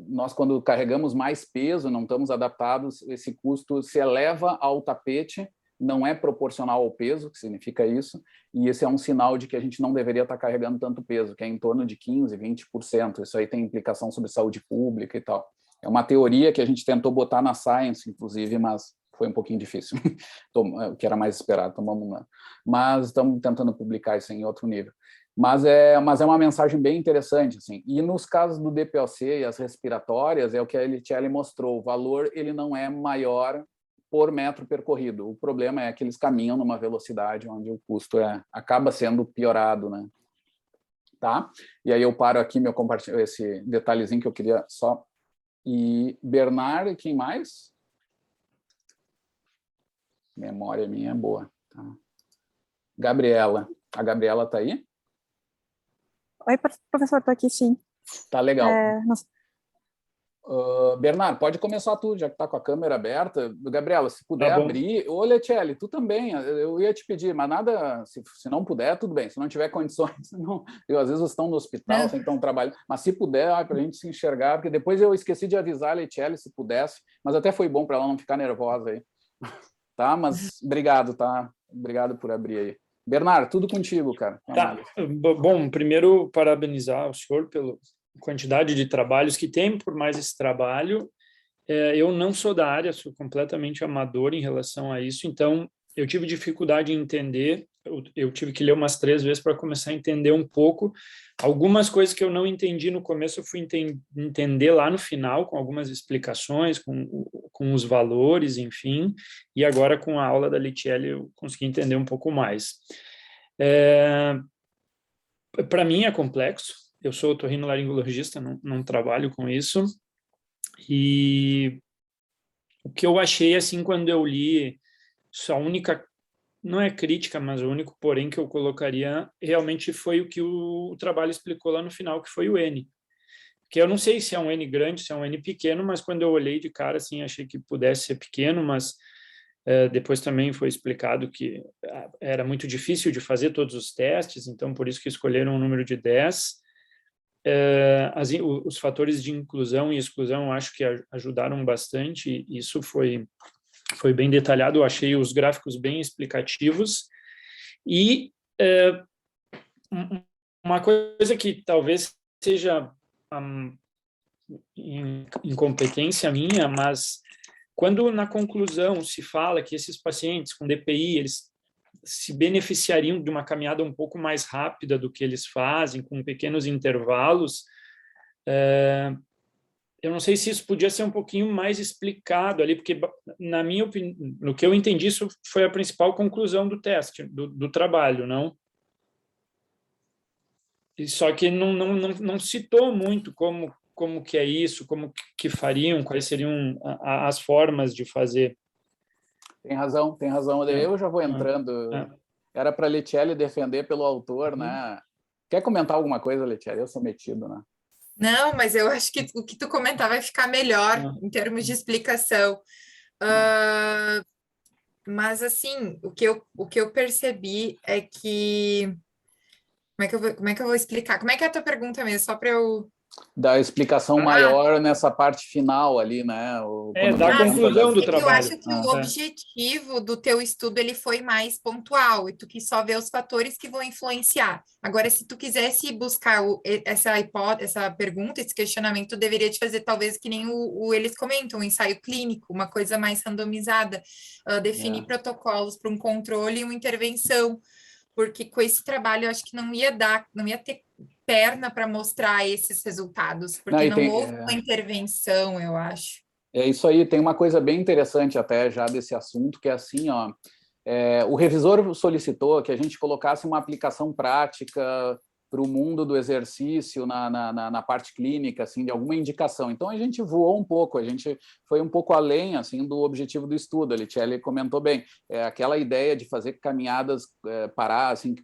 nós, quando carregamos mais peso, não estamos adaptados, esse custo se eleva ao tapete, não é proporcional ao peso, que significa isso, e esse é um sinal de que a gente não deveria estar carregando tanto peso, que é em torno de 15%, 20%. Isso aí tem implicação sobre saúde pública e tal. É uma teoria que a gente tentou botar na Science, inclusive, mas foi um pouquinho difícil, o que era mais esperado, mas estamos tentando publicar isso em outro nível. Mas é uma mensagem bem interessante, assim. E nos casos do DPOC e as respiratórias, é o que a Lichele mostrou, o valor ele não é maior por metro percorrido. O problema é que eles caminham numa velocidade onde o custo acaba sendo piorado, né? Tá? E aí eu paro aqui esse detalhezinho que eu queria só... E Bernard, quem mais? Memória minha é boa. Tá? Gabriela. A Gabriela está aí? Oi, professor, estou aqui sim. Tá legal. Bernardo, pode começar tu, já que está com a câmera aberta. Gabriela, se puder abrir... Ô, Letiele, tu também. Eu ia te pedir, mas nada... Se não puder, tudo bem. Se não tiver condições... Não, às vezes estão no hospital, estão trabalhando. Mas se puder, para a gente se enxergar, porque depois eu esqueci de avisar a Letiele, se pudesse. Mas até foi bom para ela não ficar nervosa aí. Tá? Mas obrigado, tá? Obrigado por abrir aí. Bernardo, tudo contigo, cara. Tá. Bom, primeiro, parabenizar o senhor pela quantidade de trabalhos que tem, por mais esse trabalho. Eu não sou da área, sou completamente amador em relação a isso, então eu tive dificuldade em entender, eu tive que ler umas 3 vezes para começar a entender um pouco. Algumas coisas que eu não entendi no começo, eu fui entender lá no final, com algumas explicações, com os valores, enfim, e agora com a aula da Letiele eu consegui entender um pouco mais. Para mim é complexo, eu sou otorrinolaringologista, não trabalho com isso, e o que eu achei, assim, quando eu li, a única, não é crítica, mas o único porém que eu colocaria realmente foi o que o trabalho explicou lá no final, que foi o N. Porque eu não sei se é um N grande, se é um N pequeno, mas quando eu olhei de cara, assim, achei que pudesse ser pequeno, mas depois também foi explicado que era muito difícil de fazer todos os testes, então por isso que escolheram o número de 10. Os fatores de inclusão e exclusão, acho que ajudaram bastante, isso foi bem detalhado, eu achei os gráficos bem explicativos, e uma coisa que talvez seja incompetência minha, mas quando na conclusão se fala que esses pacientes com DPI, eles se beneficiariam de uma caminhada um pouco mais rápida do que eles fazem, com pequenos intervalos, eu não sei se isso podia ser um pouquinho mais explicado ali, porque, na minha opinião, no que eu entendi, isso foi a principal conclusão do teste, do trabalho, não? E só que não citou muito como que é isso, como que fariam, quais seriam as formas de fazer. Tem razão, tem razão. Eu já vou entrando. Era para a Letiele defender pelo autor, né? Quer comentar alguma coisa, Letiele? Eu sou metido, né? Não, mas eu acho que o que tu comentar vai ficar melhor em termos de explicação. Mas, assim, o que eu percebi é que... Como é que eu vou explicar? Como é que é a tua pergunta mesmo? Só para eu... Da explicação maior nessa parte final ali, né? Da conclusão do trabalho. Eu acho que o objetivo do teu estudo ele foi mais pontual, e tu quis só ver os fatores que vão influenciar. Agora, se tu quisesse buscar essa hipótese, essa pergunta, esse questionamento, tu deveria te fazer talvez que nem eles comentam, um ensaio clínico, uma coisa mais randomizada, definir protocolos para um controle e uma intervenção, porque com esse trabalho eu acho que não ia ter perna para mostrar esses resultados, porque não houve uma intervenção, eu acho. É isso aí, tem uma coisa bem interessante até já desse assunto, que é assim, ó, o revisor solicitou que a gente colocasse uma aplicação prática para o mundo do exercício na parte clínica, assim, de alguma indicação. Então, a gente voou um pouco, a gente foi um pouco além, assim, do objetivo do estudo. A Letiele comentou bem, aquela ideia de fazer caminhadas parar, assim,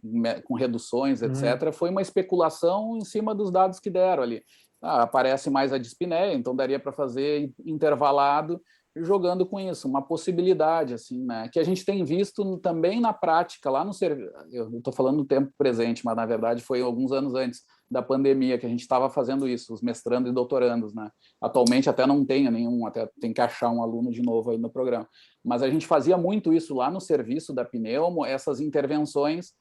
com reduções, etc., foi uma especulação em cima dos dados que deram ali. Aparece mais a dispneia, então daria para fazer intervalado, jogando com isso, uma possibilidade, assim, né, que a gente tem visto também na prática, lá no serviço, eu estou falando do tempo presente, mas na verdade foi alguns anos antes da pandemia que a gente estava fazendo isso, os mestrandos e doutorandos, né, atualmente até não tenho nenhum, até tem que achar um aluno de novo aí no programa, mas a gente fazia muito isso lá no serviço da Pneumo, essas intervenções,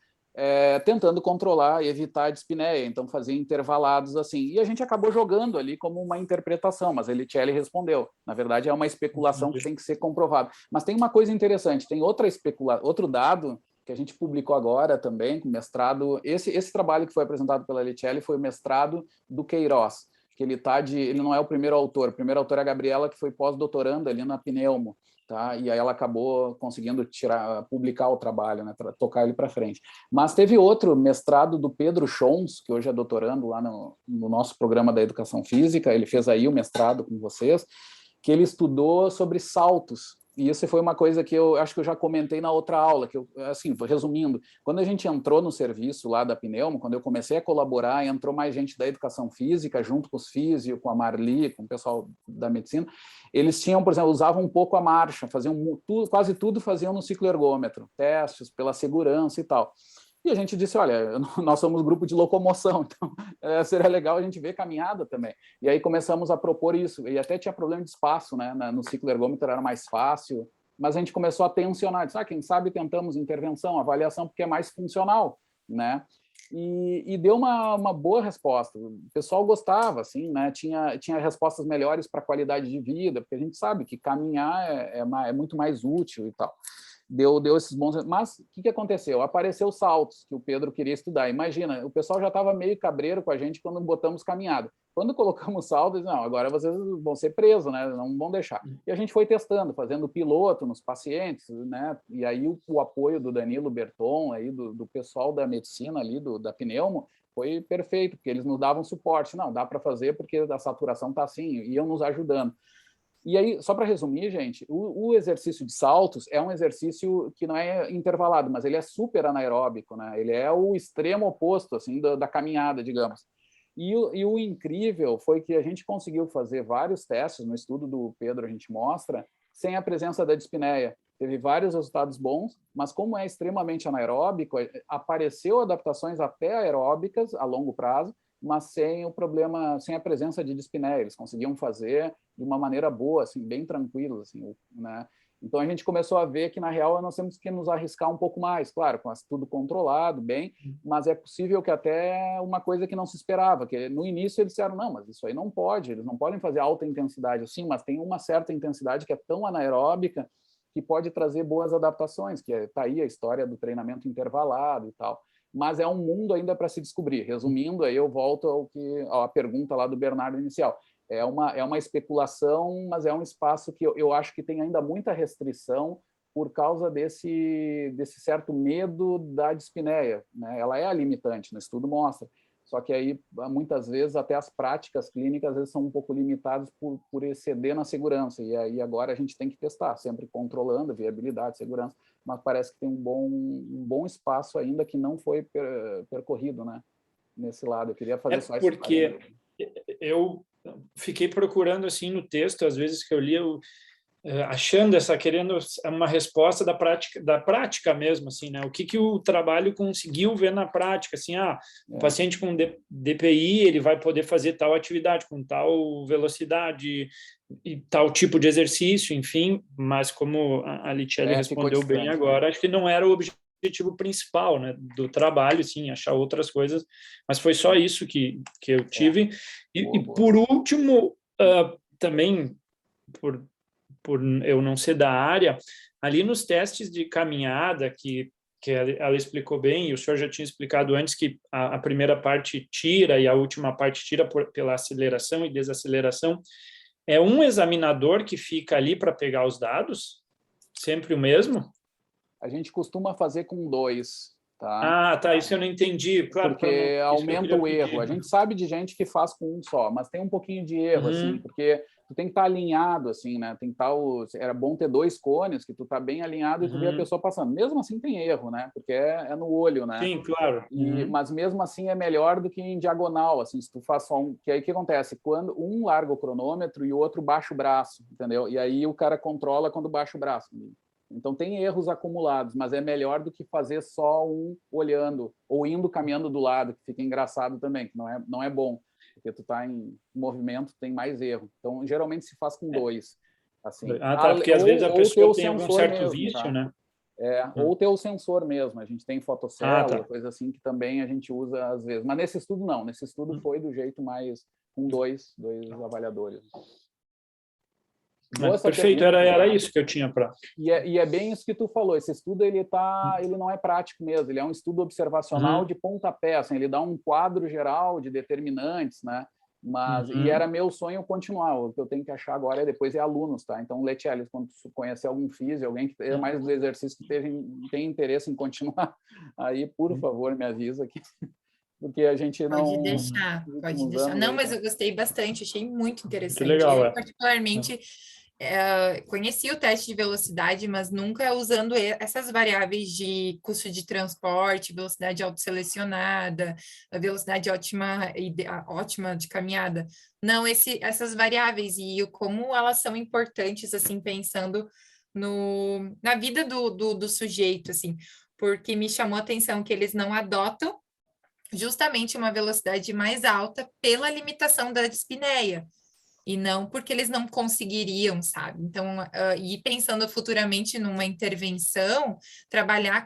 tentando controlar e evitar a dispneia, então fazia intervalados assim, e a gente acabou jogando ali como uma interpretação, mas a Letiele respondeu, na verdade é uma especulação que tem que ser comprovada, mas tem uma coisa interessante, tem outro dado que a gente publicou agora também, com mestrado, esse trabalho que foi apresentado pela Letiele foi o mestrado do Queiroz, que ele não é o primeiro autor é a Gabriela, que foi pós-doutoranda ali na Pneumo, tá? E aí ela acabou conseguindo publicar o trabalho, né, tocar ele para frente. Mas teve outro mestrado do Pedro Schons, que hoje é doutorando lá no nosso programa da Educação Física, ele fez aí o mestrado com vocês, que ele estudou sobre saltos. E isso foi uma coisa que eu acho que eu já comentei na outra aula, que eu, assim, resumindo, quando a gente entrou no serviço lá da Pneumo, quando eu comecei a colaborar, entrou mais gente da educação física, junto com os físio, com a Marli, com o pessoal da medicina, eles tinham, por exemplo, usavam um pouco a marcha, faziam quase tudo faziam no cicloergômetro, testes pela segurança e tal. E a gente disse, olha, nós somos grupo de locomoção, então seria legal a gente ver caminhada também. E aí começamos a propor isso, e até tinha problema de espaço, né? No cicloergômetro era mais fácil, mas a gente começou a tensionar, disse, quem sabe tentamos intervenção, avaliação, porque é mais funcional, né? E deu uma boa resposta. O pessoal gostava, assim, né? Tinha respostas melhores para a qualidade de vida, porque a gente sabe que caminhar é muito mais útil e tal. Deu esses bons... Mas o que aconteceu? Apareceu saltos, que o Pedro queria estudar. Imagina, o pessoal já estava meio cabreiro com a gente quando botamos caminhada. Quando colocamos saltos, não, agora vocês vão ser presos, né? Não vão deixar. E a gente foi testando, fazendo piloto nos pacientes, né? E aí o apoio do Danilo Berton, aí do pessoal da medicina ali, da Pneumo, foi perfeito, porque eles nos davam suporte. Não, dá para fazer porque a saturação está assim, iam nos ajudando. E aí, só para resumir, gente, o exercício de saltos é um exercício que não é intervalado, mas ele é super anaeróbico, né? Ele é o extremo oposto, assim, da caminhada, digamos. E o incrível foi que a gente conseguiu fazer vários testes, no estudo do Pedro a gente mostra, sem a presença da dispneia. Teve vários resultados bons, mas como é extremamente anaeróbico, apareceu adaptações até aeróbicas a longo prazo, mas sem o problema, sem a presença de dispneia. Eles conseguiam fazer de uma maneira boa, assim, bem tranquilo, assim, né? Então a gente começou a ver que na real nós temos que nos arriscar um pouco mais, claro, com tudo controlado, bem, mas é possível que até uma coisa que não se esperava, que no início eles disseram, não, mas isso aí não pode, eles não podem fazer alta intensidade assim, mas tem uma certa intensidade que é tão anaeróbica que pode trazer boas adaptações, que tá aí a história do treinamento intervalado e tal. Mas é um mundo ainda para se descobrir. Resumindo, aí eu volto à pergunta lá do Bernardo inicial. É uma especulação, mas é um espaço que eu acho que tem ainda muita restrição por causa desse certo medo da dispneia, né? Ela é a limitante, no estudo mostra. Só que aí, muitas vezes, até as práticas clínicas às vezes, são um pouco limitadas por exceder na segurança. E aí agora a gente tem que testar, sempre controlando a viabilidade, segurança, mas parece que tem um bom espaço ainda que não foi percorrido, né? Nesse lado. Eu queria fazer só isso. Porque eu fiquei procurando assim no texto, às vezes que eu li, achando querendo uma resposta da prática mesmo, assim, né? O que o trabalho conseguiu ver na prática, assim, o paciente com DPI, ele vai poder fazer tal atividade com tal velocidade e tal tipo de exercício, enfim, mas como a Litiele respondeu bem agora, acho que não era o objetivo principal, né, do trabalho, sim, achar outras coisas, mas foi só isso que eu tive. E por último, também, por eu não ser da área, ali nos testes de caminhada, que ela explicou bem, e o senhor já tinha explicado antes que a primeira parte tira e a última parte tira pela aceleração e desaceleração, é um examinador que fica ali para pegar os dados? Sempre o mesmo? A gente costuma fazer com 2, tá? Tá, isso eu não entendi. Claro, porque aumenta o erro. A gente sabe de gente que faz com um só, mas tem um pouquinho de erro, assim, porque tu tem que estar alinhado, assim, né? Tem que era bom ter 2 cones, que tu tá bem alinhado e tu vê a pessoa passando. Mesmo assim tem erro, né? Porque é no olho, né? Sim, claro. Mas mesmo assim é melhor do que em diagonal, assim, se tu faz só um... Que aí o que acontece? Quando um larga o cronômetro e o outro baixa o braço, entendeu? E aí o cara controla quando baixa o braço. Então, tem erros acumulados, mas é melhor do que fazer só um olhando ou indo caminhando do lado, que fica engraçado também, que não é bom, porque tu está em movimento, tem mais erro. Então, geralmente se faz com 2. Assim. Porque às vezes a pessoa tem algum certo mesmo, vício, tá? né? Ou ter o sensor mesmo, a gente tem fotocélula, coisa assim, que também a gente usa às vezes. Mas nesse estudo não, nesse estudo foi do jeito mais com dois avaliadores. Perfeito, era isso que eu tinha para... E é bem isso que tu falou, esse estudo ele não é prático mesmo, ele é um estudo observacional de pontapé, assim, ele dá um quadro geral de determinantes, né? Mas, e era meu sonho continuar. O que eu tenho que achar agora depois é alunos, tá? Então, Letiele, quando tu conhecer algum físio, alguém que é mais do exercício que tem interesse em continuar, aí, por favor, me avisa aqui, porque a gente não... Pode deixar, nos pode últimos deixar. anos Não, aí, mas eu gostei bastante, achei muito Que interessante. legal, Eu, particularmente, conheci o teste de velocidade, mas nunca usando essas variáveis de custo de transporte, velocidade autoselecionada, a velocidade ótima, ótima de caminhada. Não, essas variáveis e como elas são importantes, assim, pensando na vida do sujeito, assim, porque me chamou a atenção que eles não adotam justamente uma velocidade mais alta pela limitação da dispneia, e não porque eles não conseguiriam, sabe? Então, e pensando futuramente numa intervenção, trabalhar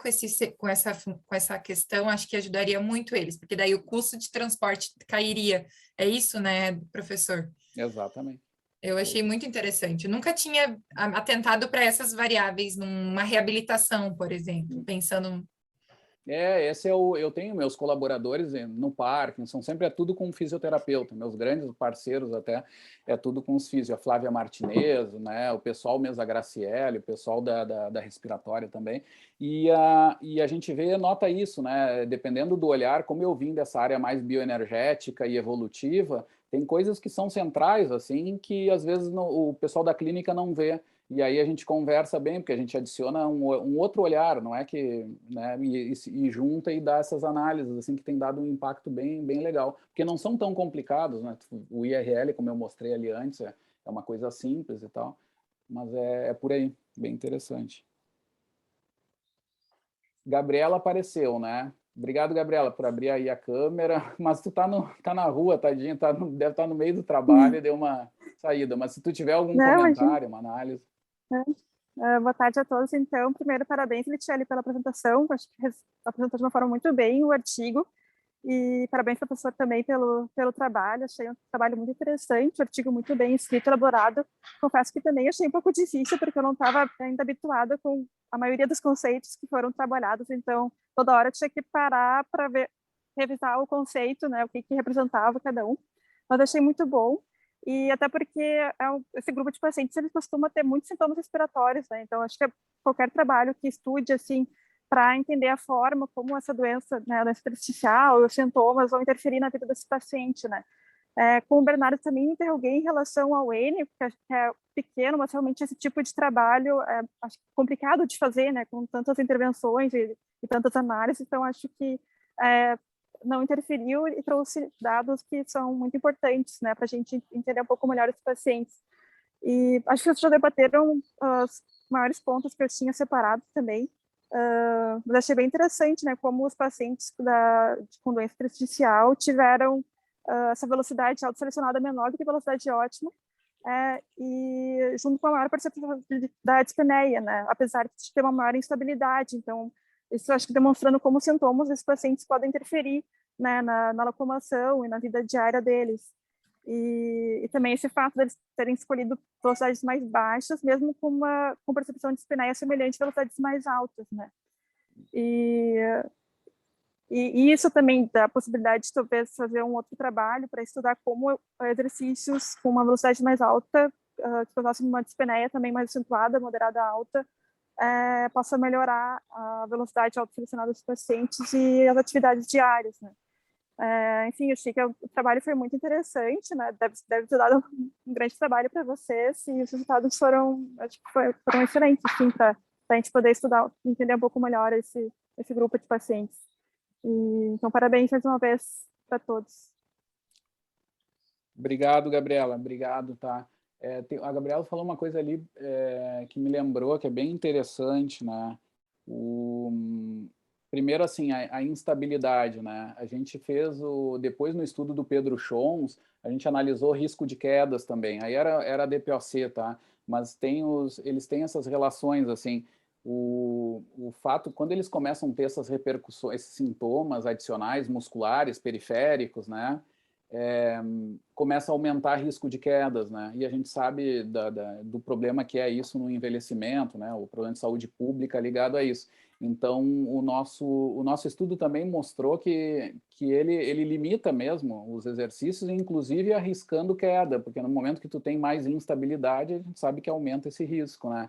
com essa questão, acho que ajudaria muito eles, porque daí o custo de transporte cairia. É isso, né, professor? exatamente. Eu achei muito interessante. Eu nunca tinha atentado para essas variáveis numa reabilitação, por exemplo, pensando. Esse é eu tenho meus colaboradores no Parkinson, sempre é tudo com fisioterapeuta, meus grandes parceiros até, é tudo com os físio, a Flávia Martinez, né, o pessoal mesmo, a Graciele, o pessoal da respiratória também, e a gente nota isso, né, dependendo do olhar, como eu vim dessa área mais bioenergética e evolutiva, tem coisas que são centrais, assim, que às vezes o pessoal da clínica não vê. E aí a gente conversa bem, porque a gente adiciona um outro olhar, não é que, né, e junta e dá essas análises, assim, que tem dado um impacto bem legal, porque não são tão complicados, né? O IRL, como eu mostrei ali antes, é uma coisa simples e tal, mas é por aí, bem interessante. Gabriela apareceu, né? Obrigado, Gabriela, por abrir aí a câmera, mas tu tá na rua, tadinha, deve estar no meio do trabalho e deu uma saída, mas se tu tiver algum comentário, uma análise... Boa tarde a todos. Então, primeiro, parabéns, Letiele, pela apresentação. Acho que apresentou de uma forma muito bem o artigo. E parabéns, professor, também pelo trabalho. Achei um trabalho muito interessante, um artigo muito bem escrito, elaborado. Confesso que também achei um pouco difícil, porque eu não estava ainda habituada com a maioria dos conceitos que foram trabalhados. Então, toda hora eu tinha que parar para revisar o conceito, né, o que representava cada um. Mas achei muito bom. E até porque esse grupo de pacientes, eles costumam ter muitos sintomas respiratórios, né? Então, acho que qualquer trabalho que estude, assim, para entender a forma como essa doença, né, a doença intersticial e os sintomas vão interferir na vida desse paciente, né? Com o Bernardo também me interroguei em relação ao N, porque acho que é pequeno, mas realmente esse tipo de trabalho acho complicado de fazer, né, com tantas intervenções e tantas análises, então acho que não interferiu e trouxe dados que são muito importantes, né, para a gente entender um pouco melhor os pacientes. E acho que vocês já debateram os maiores pontos que eu tinha separado também, mas achei bem interessante, né, como os pacientes com doença intersticial tiveram essa velocidade autoselecionada menor do que a velocidade ótima, e junto com a maior percepção da dispneia, né, apesar de ter uma maior instabilidade. Então, isso acho que demonstrando como os sintomas desses pacientes podem interferir, né, na locomoção e na vida diária deles. E também esse fato deles terem escolhido velocidades mais baixas, mesmo com percepção de dispneia semelhante a velocidades mais altas, né. E isso também dá a possibilidade de talvez fazer um outro trabalho para estudar como exercícios com uma velocidade mais alta, que causassem uma dispneia também mais acentuada, moderada alta, possa melhorar a velocidade autoselecionada dos pacientes e as atividades diárias, né? Enfim, eu achei que o trabalho foi muito interessante, né? Deve ter dado um grande trabalho para vocês, e os resultados foram excelentes, assim, para a gente poder estudar, entender um pouco melhor esse grupo de pacientes. Então, parabéns mais uma vez para todos. Obrigado, Gabriela. Obrigado, tá? A Gabriela falou uma coisa ali que me lembrou, que é bem interessante, né? Primeiro, assim, a instabilidade, né? A gente fez depois no estudo do Pedro Schons, a gente analisou risco de quedas também. Aí era DPOC, tá? Mas eles têm essas relações, assim. O fato, quando eles começam a ter essas repercussões, esses sintomas adicionais musculares, periféricos, né? Começa a aumentar risco de quedas, né? E a gente sabe do problema que é isso no envelhecimento, né? O problema de saúde pública ligado a isso. Então, o nosso estudo também mostrou que ele limita mesmo os exercícios, inclusive arriscando queda, porque no momento que tu tem mais instabilidade, a gente sabe que aumenta esse risco, né?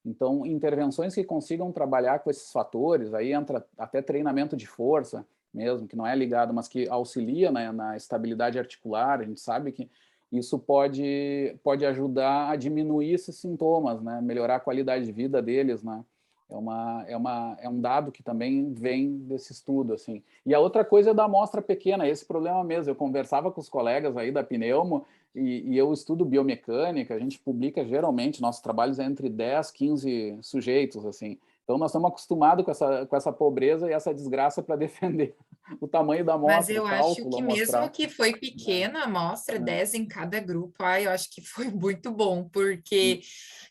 Então, intervenções que consigam trabalhar com esses fatores, aí entra até treinamento de força mesmo, que não é ligado, mas que auxilia, né, na estabilidade articular, a gente sabe que isso pode ajudar a diminuir esses sintomas, né, melhorar a qualidade de vida deles, né? É um dado que também vem desse estudo, assim. E a outra coisa é da amostra pequena, esse problema mesmo. Eu conversava com os colegas aí da Pneumo e eu estudo biomecânica, a gente publica geralmente, nossos trabalhos é entre 10, 15 sujeitos, assim. Então, nós estamos acostumados com essa pobreza e essa desgraça para defender o tamanho da Mas amostra, eu o acho cálculo que mesmo amostral. que foi pequena a amostra, 10 em cada grupo, eu acho que foi muito bom, porque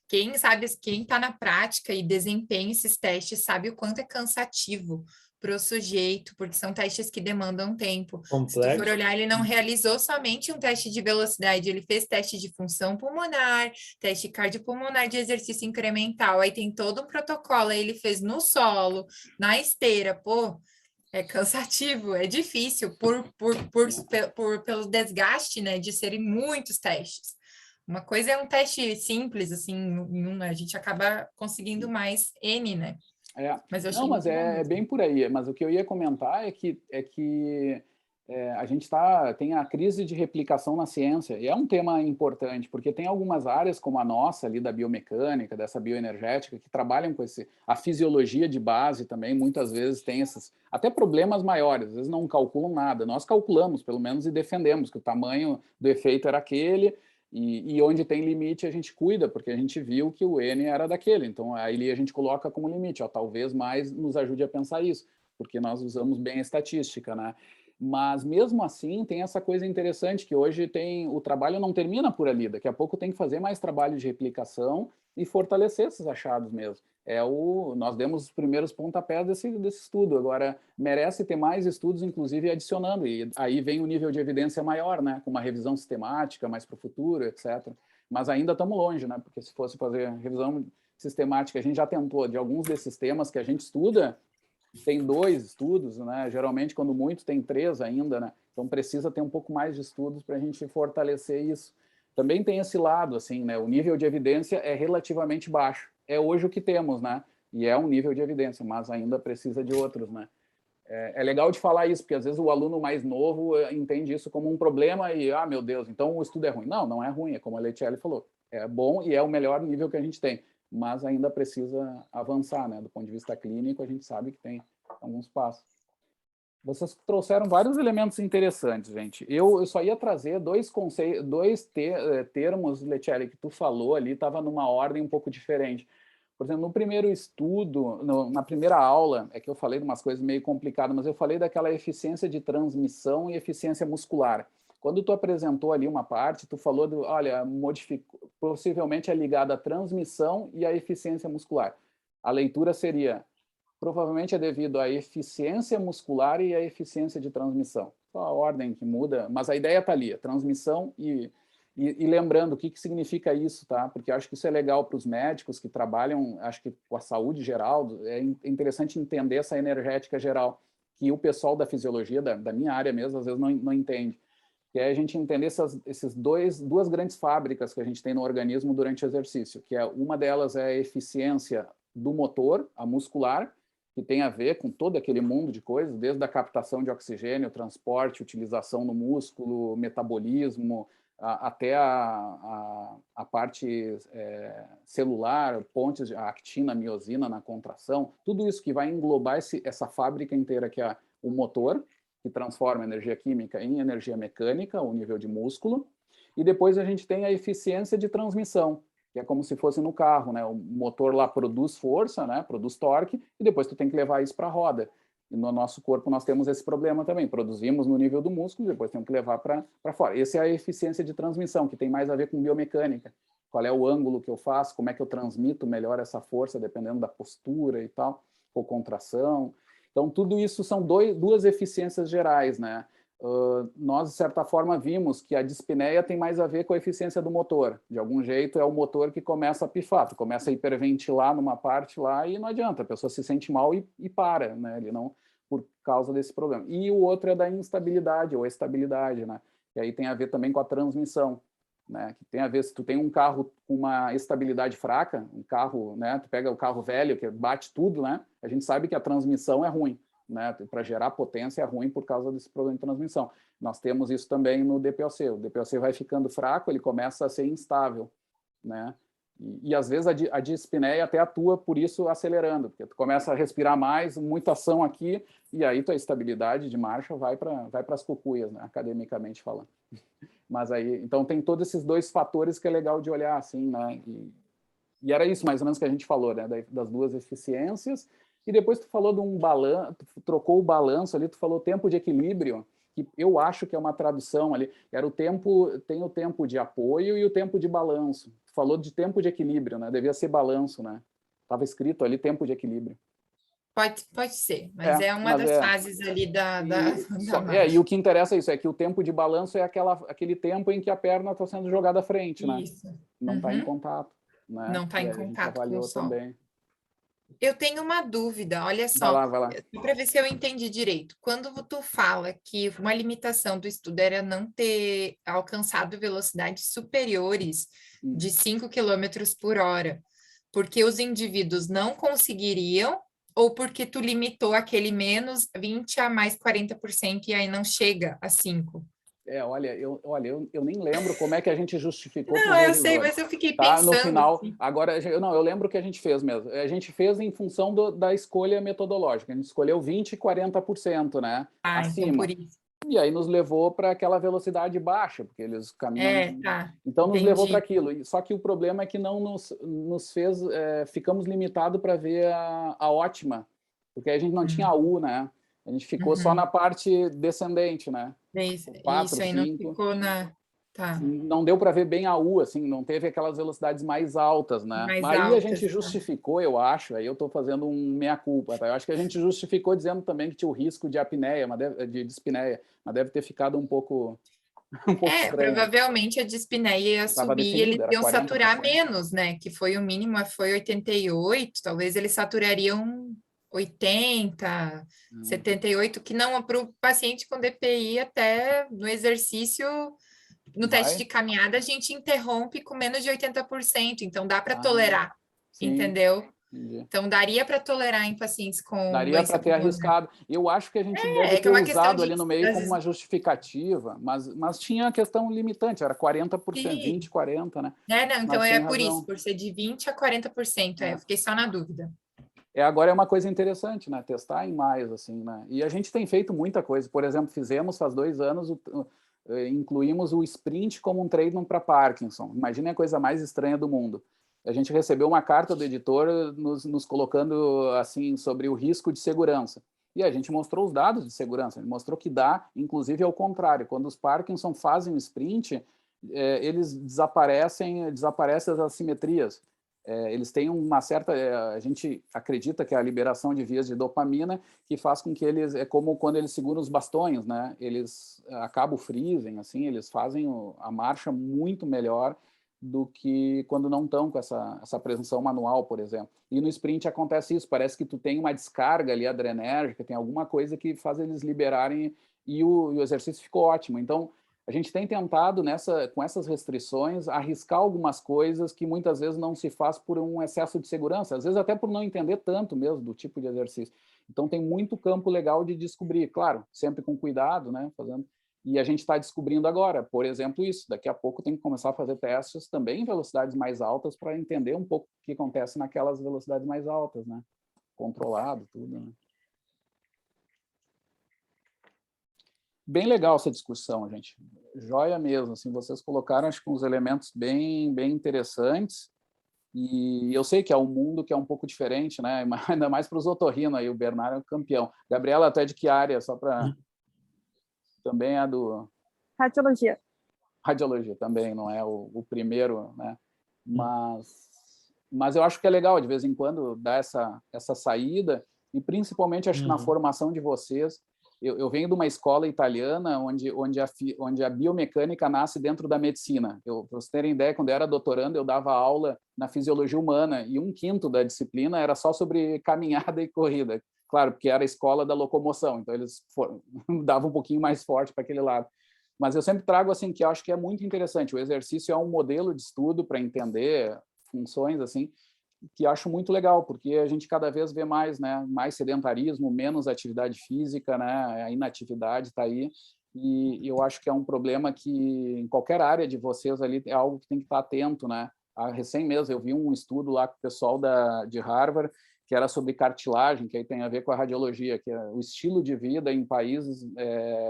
quem sabe, quem está na prática e desempenha esses testes sabe o quanto é cansativo para o sujeito, porque são testes que demandam tempo. Se tu for Complexo. olhar, ele não realizou somente um teste de velocidade, ele fez teste de função pulmonar, teste cardiopulmonar de exercício incremental, aí tem todo um protocolo, aí ele fez no solo, na esteira, pô, é cansativo, é difícil pelo desgaste, né, de serem muitos testes. Uma coisa é um teste simples, assim, a gente acaba conseguindo mais N, né? Mas eu achei Não, mas muito bom é mesmo. bem por aí. Mas o que eu ia comentar é que a gente tem a crise de replicação na ciência, e é um tema importante, porque tem algumas áreas, como a nossa ali da biomecânica, dessa bioenergética, que trabalham com a fisiologia de base também, muitas vezes tem esses, até problemas maiores, às vezes não calculam nada. Nós calculamos, pelo menos, e defendemos que o tamanho do efeito era aquele, e onde tem limite a gente cuida, porque a gente viu que o N era daquele. Então, aí a gente coloca como limite, ó, talvez mais nos ajude a pensar isso, porque nós usamos bem a estatística, né? Mas, mesmo assim, tem essa coisa interessante, que hoje o trabalho não termina por ali, daqui a pouco tem que fazer mais trabalho de replicação e fortalecer esses achados mesmo. Nós demos os primeiros pontapés desse estudo, agora merece ter mais estudos, inclusive adicionando, e aí vem o nível de evidência maior, né, com uma revisão sistemática mais para o futuro, etc. Mas ainda estamos longe, né, porque se fosse fazer revisão sistemática, a gente já tentou, de alguns desses temas que a gente estuda, tem 2 estudos, né, geralmente quando muito tem 3 ainda, né, então precisa ter um pouco mais de estudos para a gente fortalecer isso. Também tem esse lado, assim, né, o nível de evidência é relativamente baixo, é hoje o que temos, né? E é um nível de evidência, mas ainda precisa de outros, né? É legal de falar isso, porque às vezes o aluno mais novo entende isso como um problema e, meu Deus, então o estudo é ruim. Não, não é ruim, é como a Letiele falou. É bom e é o melhor nível que a gente tem, mas ainda precisa avançar, né? Do ponto de vista clínico, a gente sabe que tem alguns passos. Vocês trouxeram vários elementos interessantes, gente. Eu só ia trazer dois termos, Letiele, que tu falou ali, estava numa ordem um pouco diferente. Por exemplo, no primeiro estudo, na primeira aula, é que eu falei de umas coisas meio complicadas, mas eu falei daquela eficiência de transmissão e eficiência muscular. Quando tu apresentou ali uma parte, tu falou olha, possivelmente é ligada à transmissão e à eficiência muscular. A leitura seria: provavelmente é devido à eficiência muscular e à eficiência de transmissão. Só a ordem que muda, mas a ideia está ali, a transmissão e lembrando o que significa isso, tá? Porque acho que isso é legal para os médicos que trabalham, acho que com a saúde geral, é interessante entender essa energética geral, que o pessoal da fisiologia, da minha área mesmo, às vezes não entende. Que é a gente entender duas grandes fábricas que a gente tem no organismo durante o exercício, que uma delas é a eficiência do motor, a muscular, que tem a ver com todo aquele mundo de coisas, desde a captação de oxigênio, transporte, utilização no músculo, metabolismo, até a parte celular, pontes de actina, miosina na contração, tudo isso que vai englobar essa fábrica inteira, que é o motor, que transforma a energia química em energia mecânica, o nível de músculo, e depois a gente tem a eficiência de transmissão, que é como se fosse no carro, né? O motor lá produz força, né? Produz torque, e depois tu tem que levar isso para a roda. E no nosso corpo nós temos esse problema também, produzimos no nível do músculo, depois temos que levar para fora. Essa é a eficiência de transmissão, que tem mais a ver com biomecânica. Qual é o ângulo que eu faço, como é que eu transmito melhor essa força, dependendo da postura e tal, ou contração. Então, tudo isso são duas eficiências gerais, né? nós, de certa forma, vimos que a dispneia tem mais a ver com a eficiência do motor. De algum jeito, é o motor que começa a pifar, tu começa a hiperventilar numa parte lá e não adianta, a pessoa se sente mal e para, né? Ele não, por causa desse problema. E o outro é da instabilidade ou estabilidade, né? E aí tem a ver também com a transmissão, né? Que tem a ver, se tu tem um carro com uma estabilidade fraca, um carro, né? Tu pega o carro velho que bate tudo, né? A gente sabe que a transmissão é ruim, né? Para gerar potência é ruim por causa desse problema de transmissão. Nós temos isso também no DPoC. O DPoC vai ficando fraco, ele começa a ser instável, né? E às vezes a dispneia até atua por isso acelerando, porque tu começa a respirar mais, muita ação aqui, e aí tua estabilidade de marcha vai para as cucuias, né? Academicamente falando. Mas aí, então tem todos esses dois fatores que é legal de olhar assim, né? E era isso mais ou menos que a gente falou, né? Das duas eficiências. E depois tu falou de um balanço, tu trocou o balanço ali, tu falou tempo de equilíbrio, que eu acho que é uma tradução ali, era o tempo, tem o tempo de apoio e o tempo de balanço. Tu falou de tempo de equilíbrio, né? Devia ser balanço, né? Estava escrito ali tempo de equilíbrio. Pode ser, mas é uma das fases ali da marcha. E o que interessa é isso, é que o tempo de balanço é aquele tempo em que a perna está sendo jogada à frente, né? Isso. Não está em contato. Né? Não está em contato com o sol. Também. Eu tenho uma dúvida, olha só, vai lá. Para ver se eu entendi direito. Quando tu fala que uma limitação do estudo era não ter alcançado velocidades superiores de 5 km por hora, porque os indivíduos não conseguiriam, ou porque tu limitou aquele menos 20 a mais 40% e aí não chega a 5? Olha, eu nem lembro como é que a gente justificou. Não, eu sei, mas eu fiquei pensando. No final, assim. agora, eu lembro que a gente fez mesmo. A gente fez em função da escolha metodológica. A gente escolheu 20% e 40%, né? Acima. Então por isso. E aí nos levou para aquela velocidade baixa, porque eles caminham. Então nos levou para aquilo. Só que o problema é que não nos fez. Ficamos limitados para ver a ótima, porque a gente não tinha a U, né? A gente ficou só na parte descendente, né? Isso, 4, isso aí 5. não ficou na... Tá. Não deu para ver bem a U, assim, não teve aquelas velocidades mais altas, né? Mas aí a gente justificou, eu acho, aí eu estou fazendo um meia-culpa, tá? Eu acho que a gente justificou dizendo também que tinha o risco de apneia, de dispneia, mas deve ter ficado um pouco estranho. Provavelmente a dispneia ia subir e eles iam saturar menos, né? Que foi o mínimo, foi 88, talvez eles saturariam 80, 78, que não para o paciente com DPI até no exercício, no teste de caminhada, a gente interrompe com menos de 80%, então dá para tolerar, entendeu? Entendi. Então, daria para tolerar em pacientes com daria para ter arriscado. Eu acho que a gente deve ter usado ali no meio como uma justificativa, mas tinha a questão limitante, era 40%, 20%, 40%, né? Não, então é por isso, por ser de 20% a 40%, eu fiquei só na dúvida. Agora é uma coisa interessante, né? Testar em mais, assim, né? E a gente tem feito muita coisa. Por exemplo, fizemos faz 2 anos, incluímos o sprint como um treino para Parkinson. Imagina a coisa mais estranha do mundo. A gente recebeu uma carta do editor nos colocando assim sobre o risco de segurança. E a gente mostrou os dados de segurança. Ele mostrou que dá, inclusive, ao contrário. Quando os Parkinson fazem o sprint, eles desaparecem as assimetrias. Eles têm uma certa... a gente acredita que é a liberação de vias de dopamina que faz com que eles... É como quando eles seguram os bastões, né? Eles acabam o freezing, assim, eles fazem a marcha muito melhor do que quando não estão com essa presunção manual, por exemplo. E no sprint acontece isso, parece que tu tem uma descarga ali adrenérgica, tem alguma coisa que faz eles liberarem e o exercício ficou ótimo. Então, a gente tem tentado, com essas restrições, arriscar algumas coisas que muitas vezes não se faz por um excesso de segurança, às vezes até por não entender tanto mesmo do tipo de exercício. Então, tem muito campo legal de descobrir, claro, sempre com cuidado, né, fazendo. E a gente está descobrindo agora, por exemplo, isso. Daqui a pouco tem que começar a fazer testes também em velocidades mais altas para entender um pouco o que acontece naquelas velocidades mais altas, né? Controlado, tudo, né? Bem legal essa discussão, gente. Joia mesmo, assim, vocês colocaram, acho que uns elementos bem interessantes, e eu sei que é um mundo que é um pouco diferente, né? Ainda mais para os otorrinos, aí o Bernardo é o campeão. Gabriela, até de que área? Só para... Também é do... Radiologia. Radiologia também, não é o primeiro, né? Mas eu acho que é legal, de vez em quando, dar essa saída, e principalmente, acho que na formação de vocês, eu venho de uma escola italiana onde a biomecânica nasce dentro da medicina. Para vocês terem ideia, quando eu era doutorando, eu dava aula na fisiologia humana e 1/5 da disciplina era só sobre caminhada e corrida. Claro, porque era a escola da locomoção, então eles davam um pouquinho mais forte para aquele lado. Mas eu sempre trago assim que eu acho que é muito interessante. O exercício é um modelo de estudo para entender funções assim, que acho muito legal, porque a gente cada vez vê mais, né, mais sedentarismo, menos atividade física, né, a inatividade está aí, e eu acho que é um problema que em qualquer área de vocês ali é algo que tem que estar atento, né. Recém mesmo eu vi um estudo lá com o pessoal de Harvard, que era sobre cartilagem, que aí tem a ver com a radiologia, que é o estilo de vida em países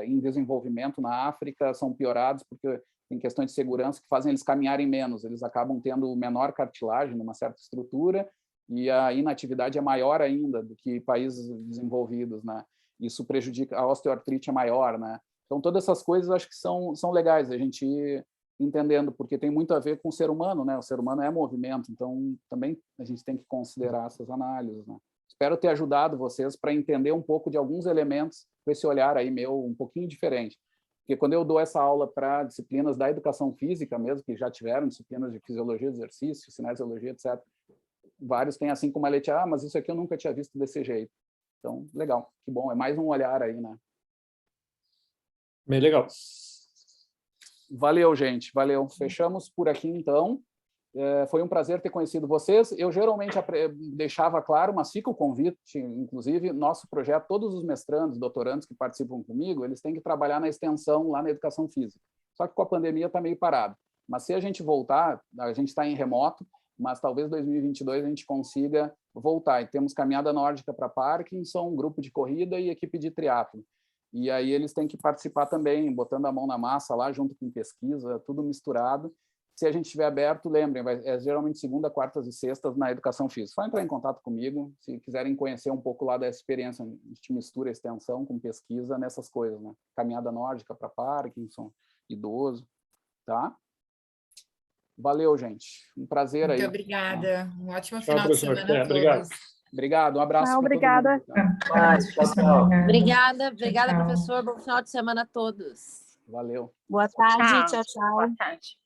em desenvolvimento na África são piorados porque tem questões de segurança que fazem eles caminharem menos, eles acabam tendo menor cartilagem numa certa estrutura e a inatividade é maior ainda do que países desenvolvidos, né? Isso prejudica, a osteoartrite é maior, né? Então, todas essas coisas acho que são legais a gente ir entendendo, porque tem muito a ver com o ser humano, né? O ser humano é movimento, então também a gente tem que considerar essas análises, né? Espero ter ajudado vocês para entender um pouco de alguns elementos com esse olhar aí meu um pouquinho diferente. Porque quando eu dou essa aula para disciplinas da educação física mesmo, que já tiveram disciplinas de fisiologia do exercício, cinesiologia, etc., vários têm assim como a leite, mas isso aqui eu nunca tinha visto desse jeito. Então, legal, que bom, é mais um olhar aí, né? Bem legal. Valeu, gente, valeu. Fechamos por aqui, então. Foi um prazer ter conhecido vocês. Eu geralmente deixava claro, mas fica o convite, inclusive, nosso projeto, todos os mestrandos, doutorandos que participam comigo, eles têm que trabalhar na extensão lá na educação física. Só que com a pandemia está meio parado. Mas se a gente voltar, a gente está em remoto, mas talvez 2022 a gente consiga voltar. E temos caminhada nórdica para Parkinson, um grupo de corrida e equipe de triatlo. E aí eles têm que participar também, botando a mão na massa lá, junto com pesquisa, tudo misturado. Se a gente estiver aberto, lembrem, é geralmente segunda, quartas e sextas na educação física. Só entrar em contato comigo, se quiserem conhecer um pouco lá da experiência, a gente mistura extensão com pesquisa nessas coisas, né? Caminhada nórdica para Parkinson, idoso, tá? Valeu, gente. Um prazer aí. Muito obrigada. Um ótimo Tchau, final de professor. semana a Obrigado. todos. Obrigado, um abraço. Obrigada. Obrigada, Tchau. professor. Bom final de semana a todos. Valeu. Boa tarde. Tchau. Tchau, tchau. Boa tarde.